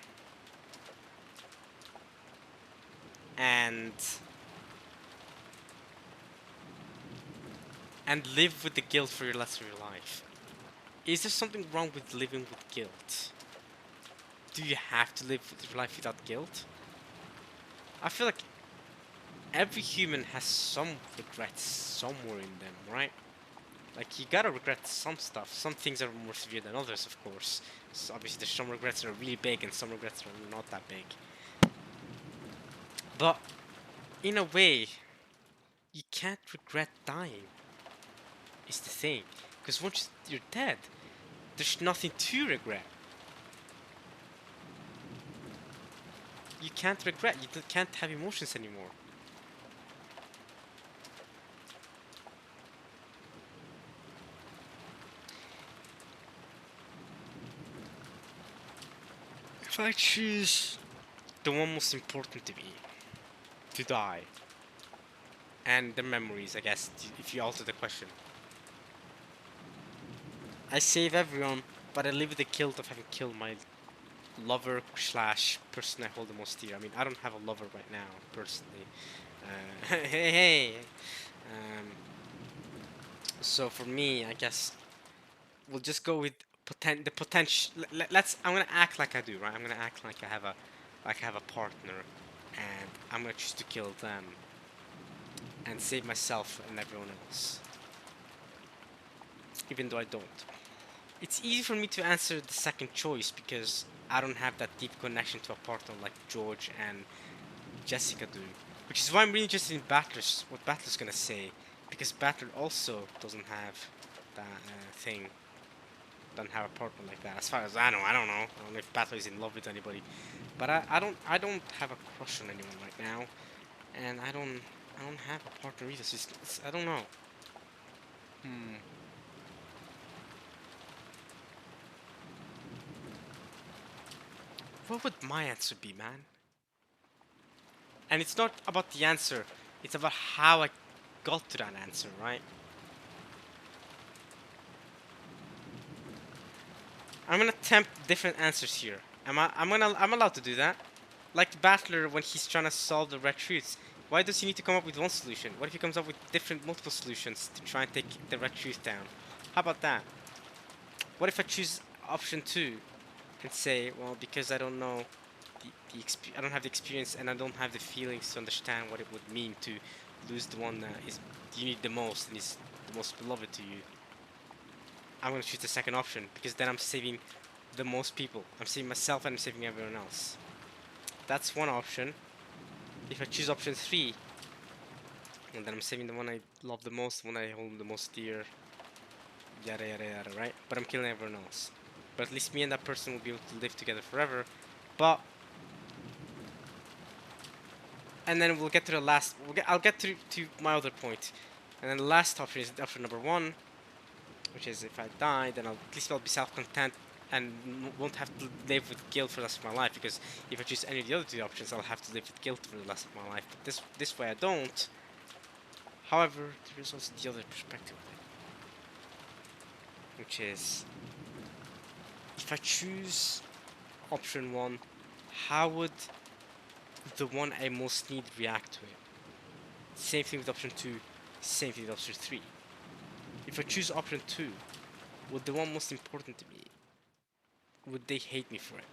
And live with the guilt for the rest of your life. Is there something wrong with living with guilt? Do you have to live your life without guilt? I feel like every human has some regrets somewhere in them, right? Like, you gotta regret some stuff. Some things are more severe than others, of course. So obviously there's some regrets that are really big and some regrets that are not that big. But, in a way, you can't regret dying. Is the thing. Because once you're dead, there's nothing to regret. You can't regret. You can't have emotions anymore. If I choose the one most important to me, to die, and the memories, I guess, if you alter the question, I save everyone, but I live with the guilt of having killed my lover slash person I hold the most dear. I mean, I don't have a lover right now, personally. Hey. Um, so for me, I guess we'll just go with the potential. Let's. I'm gonna act like I do, right? I'm gonna act like I have a partner, and I'm gonna choose to kill them and save myself and everyone else, even though I don't. It's easy for me to answer the second choice because I don't have that deep connection to a partner like George and Jessica do. Which is why I'm really interested in Battler's, what Battler's gonna say. Because Battler also doesn't have that thing. Doesn't have a partner like that. As far as I know, I don't know. I don't know if Battler is in love with anybody. But I don't have a crush on anyone right now. And I don't have a partner either. So I don't know. What would my answer be, man? And it's not about the answer, it's about how I got to that answer, right? I'm gonna attempt different answers here. I'm allowed to do that. Like the Battler when he's trying to solve the red truths. Why does he need to come up with one solution? What if he comes up with multiple solutions to try and take the red truth down? How about that? What if I choose option 2 and say, well, because I don't know I don't have the experience and I don't have the feelings to understand what it would mean to lose the one that is you need the most and is the most beloved to you. I'm gonna choose the second option because then I'm saving the most people. I'm saving myself and I'm saving everyone else. That's one option. If I choose option 3, and then I'm saving the one I love the most, the one I hold the most dear, yada yada yada, right? But I'm killing everyone else. But at least me and that person will be able to live together forever. But and then we'll get to the last. I'll get to my other point, and then the last option is option number 1, which is if I die, then at least I'll be self-content and won't have to live with guilt for the rest of my life. Because if I choose any of the other 2 options, I'll have to live with guilt for the rest of my life. But this way I don't. However, there is also the other perspective of it, which is if I choose option 1, how would the one I most need react to it? Same thing with option 2, same thing with option 3. If I choose option 2, would the one most important to me, would they hate me for it?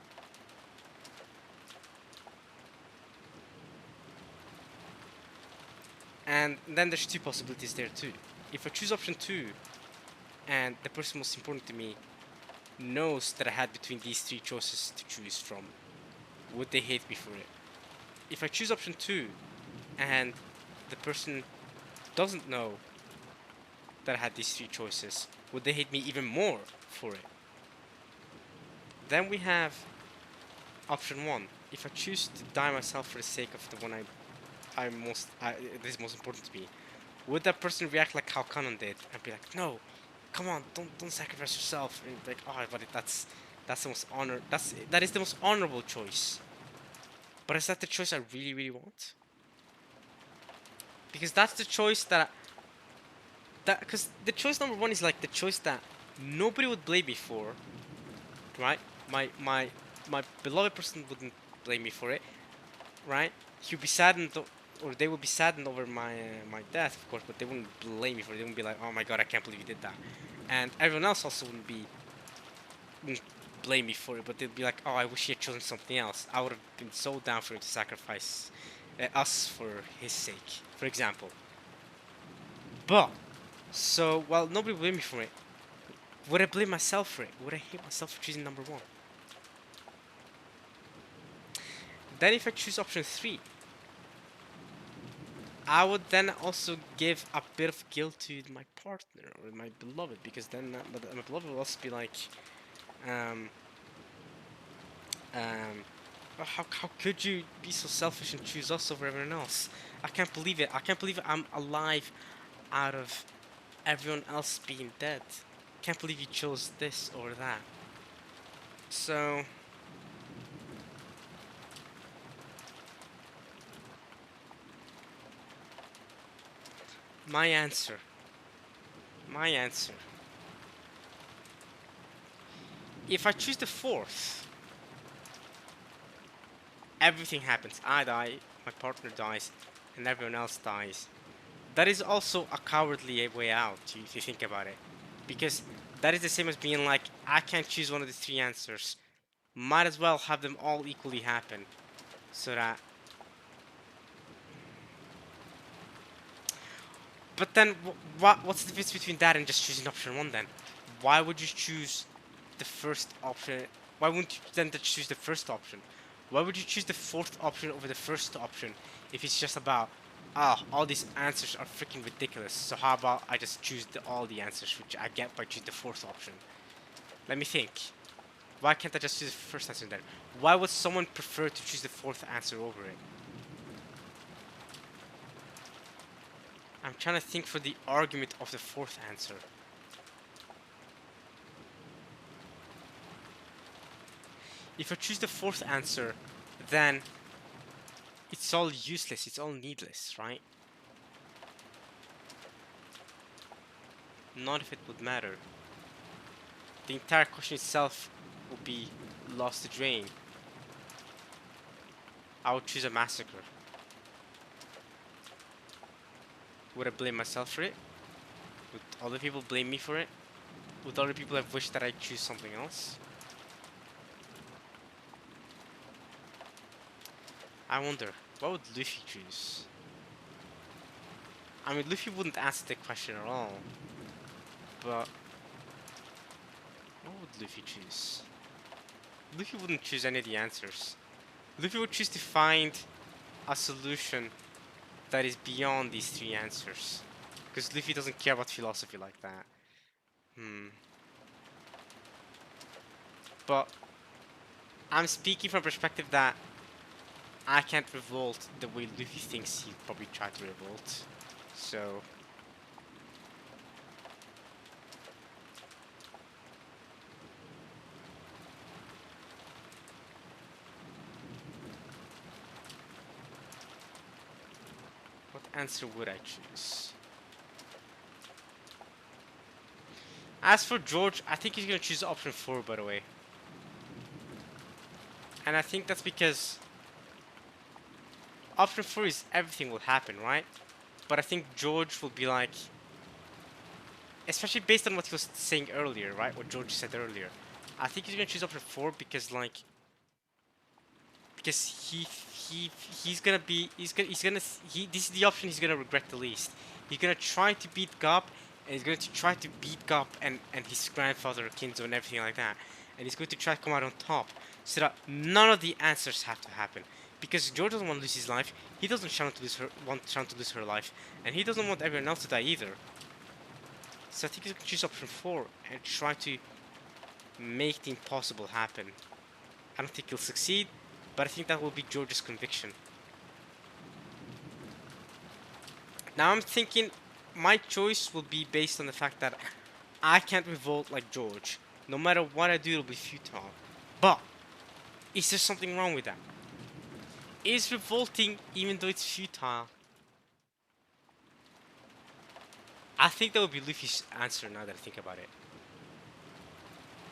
And then there's 2 possibilities there too. If I choose option 2, and the person most important to me knows that I had between these 3 choices to choose from, would they hate me for it? If I choose option 2, and the person doesn't know that I had these 3 choices, would they hate me even more for it? Then we have option 1. If I choose to die myself for the sake of the one this is most important to me, would that person react like how Conan did and be like, no, come on, don't sacrifice yourself, and be like, oh, but that's the most that is the most honorable choice. But is that the choice I really, really want? Because that's the choice because the choice number 1 is like the choice that nobody would blame me for, right? My beloved person wouldn't blame me for it, right? He'd be saddened, or they would be saddened over my death, of course, but they wouldn't blame me for it. They wouldn't be like, oh my god, I can't believe you did that. And everyone else also wouldn't blame me for it, but they'd be like, oh, I wish he had chosen something else. I would have been so down for him to sacrifice us for his sake, for example. But, so, while nobody would blame me for it, would I blame myself for it? Would I hate myself for choosing number 1? Then if I choose option 3, I would then also give a bit of guilt to my partner or my beloved, because then my beloved will also be like, um, um, "Oh, how could you be so selfish and choose us over everyone else? I can't believe it. I can't believe I'm alive out of everyone else being dead. Can't believe you chose this or that." So my answer, my answer. If I choose the fourth, everything happens. I die, my partner dies, and everyone else dies. That is also a cowardly way out, if you think about it. Because that is the same as being like, I can't choose one of the three answers. Might as well have them all equally happen. So that... But then, what's the difference between that and just choosing option one then? Why would you choose the first option? Why wouldn't you then just choose the first option? Why would you choose the fourth option over the first option if it's just about, all these answers are freaking ridiculous, so how about I just choose all the answers which I get by choosing the fourth option? Let me think. Why can't I just choose the first answer then? Why would someone prefer to choose the fourth answer over it? I'm trying to think for the argument of the fourth answer. If I choose the fourth answer, then it's all useless, it's all needless, right? Not if it would matter. The entire question itself would be lost to drain. I would choose a massacre. Would I blame myself for it? Would other people blame me for it? Would other people have wished that I choose something else? I wonder, what would Luffy choose? I mean, Luffy wouldn't answer the question at all. But what would Luffy choose? Luffy wouldn't choose any of the answers. Luffy would choose to find a solution that is beyond these three answers. Because Luffy doesn't care about philosophy like that. But I'm speaking from a perspective that I can't revolt the way Luffy thinks he'd probably try to revolt. So what answer would I choose? As for George, I think he's gonna choose option 4, by the way. And I think that's because option 4 is everything will happen, right? But I think George will be like, especially based on what he was saying earlier, right? What George said earlier. I think he's gonna choose option 4 because he's gonna be this is the option he's gonna regret the least. He's gonna try to beat Gop, and he's going to try to beat Gop and his grandfather Kinzo and everything like that, and he's going to try to come out on top so that none of the answers have to happen. Because George doesn't want to lose his life, he doesn't want Sharon to lose her life, and he doesn't want everyone else to die either. So I think he's going to choose option 4 and try to make the impossible happen. I don't think he'll succeed, but I think that will be George's conviction. Now I'm thinking my choice will be based on the fact that I can't revolt like George. No matter what I do, it'll be futile. But is there something wrong with that? Is revolting even though it's futile? I think that would be Luffy's answer now that I think about it.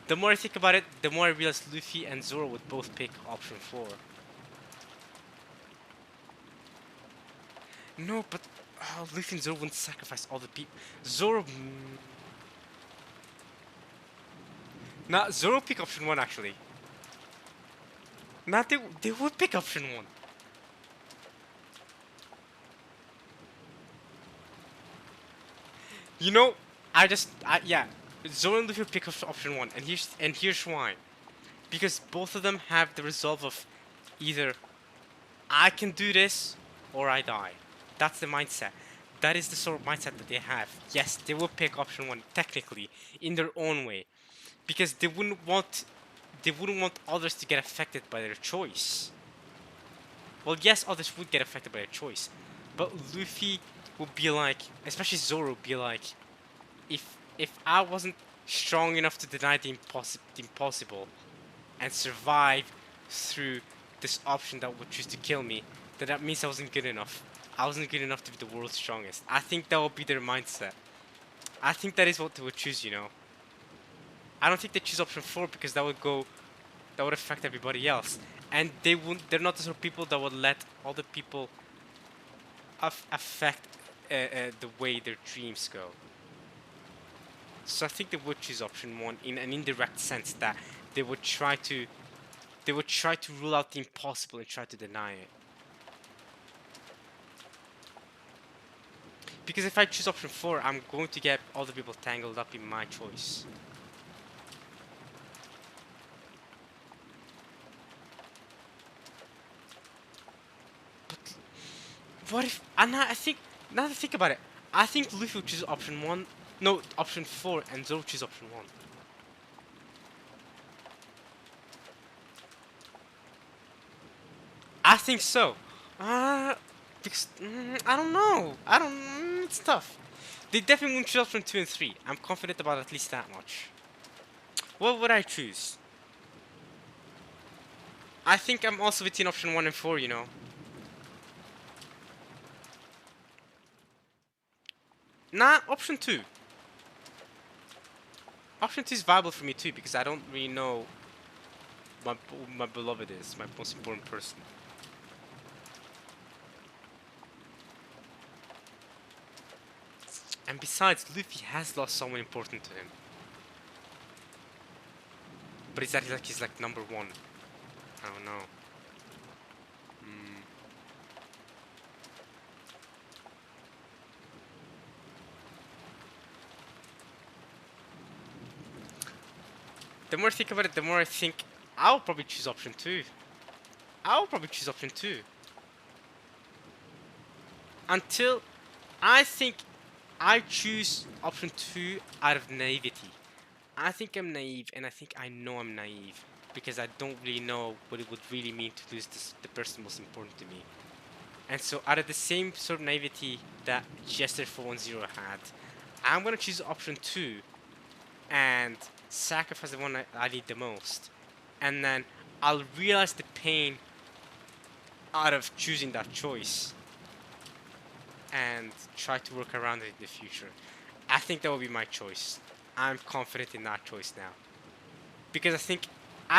The more I think about it, the more I realize Luffy and Zoro would both pick option 4. No, but Luffy and Zoro wouldn't sacrifice all the people. Zoro... Nah, Zoro pick option 1 actually. Nah, they would pick option 1. You know, yeah, Zoro and Luffy pick option 1, and here's why. Because both of them have the resolve of either I can do this or I die. That's the mindset. That is the sort of mindset that they have. Yes, they will pick option 1 technically in their own way, because they wouldn't want others to get affected by their choice. Well, yes, others would get affected by their choice, but Luffy would be like, especially Zoro would be like, if I wasn't strong enough to deny the impossible and survive through this option that would choose to kill me, then that means I wasn't good enough. I wasn't good enough to be the world's strongest. I think that would be their mindset. I think that is what they would choose, you know. I don't think they choose option 4 because that would affect everybody else. And they're not the sort of people that would let other people affect the way their dreams go. So I think they would choose option 1 in an indirect sense, that they would try to rule out the impossible and try to deny it. Because if I choose option 4, I'm going to get other people tangled up in my choice. But what if... And I think... Now that I think about it, I think Luffy will choose option 1... No, option 4, and Zoro choose option 1. I think so. Because I don't know. It's tough. They definitely won't choose option 2 and 3. I'm confident about at least that much. What would I choose? I think I'm also between option 1 and 4, you know. Nah, option 2. Option 2 is viable for me too, because I don't really know who my beloved is, my most important person. And besides, Luffy has lost someone important to him. But is that like he's like number 1? I don't know. The more I think about it, the more I think I'll probably choose option 2. Until I think I choose option 2 out of naivety. I think I'm naive, and I think I know I'm naive, because I don't really know what it would really mean to lose the person most important to me. And so out of the same sort of naivety that Jester 410 had, I'm gonna choose option 2 and sacrifice the one I need the most. And then I'll realize the pain out of choosing that choice and try to work around it in the future. I think that will be my choice. I'm confident in that choice now. Because I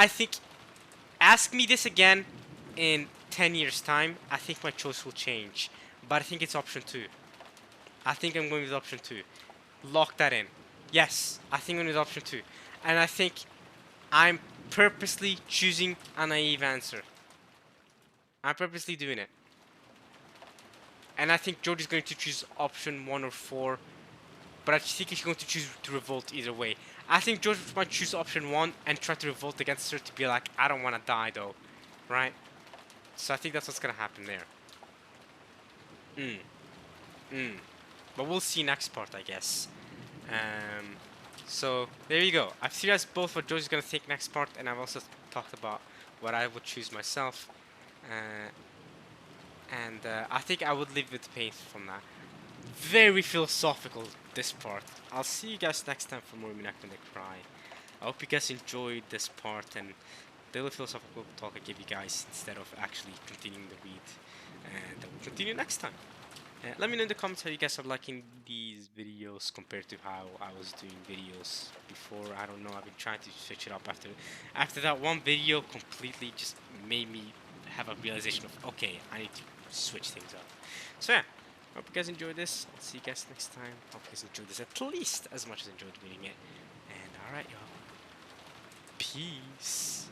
think, ask me this again in 10 years time, I think my choice will change. But I think it's option 2. I think I'm going with option 2. Lock that in. Yes, I think I'm going with option 2. And I think I'm purposely choosing a naive answer. I'm purposely doing it. And I think George is going to choose option 1 or 4. But I think he's going to choose to revolt either way. I think George might choose option 1 and try to revolt against her to be like, I don't want to die though. Right? So I think that's what's going to happen there. But we'll see next part, I guess. So there you go. I've theorized both what George is going to take next part, and I've also talked about what I would choose myself. I think I would live with pain from that. Very philosophical, this part. I'll see you guys next time for more Umineko and the Cry. I hope you guys enjoyed this part and the little philosophical talk I gave you guys instead of actually continuing the read. And we'll continue next time. Let me know in the comments how you guys are liking these videos compared to how I was doing videos before. I don't know, I've been trying to switch it up after that one video completely just made me have a realization of, okay, I need to switch things up. So yeah, hope you guys enjoyed this. I'll see you guys next time. Hope you guys enjoyed this at least as much as I enjoyed reading it. And alright, y'all. Peace.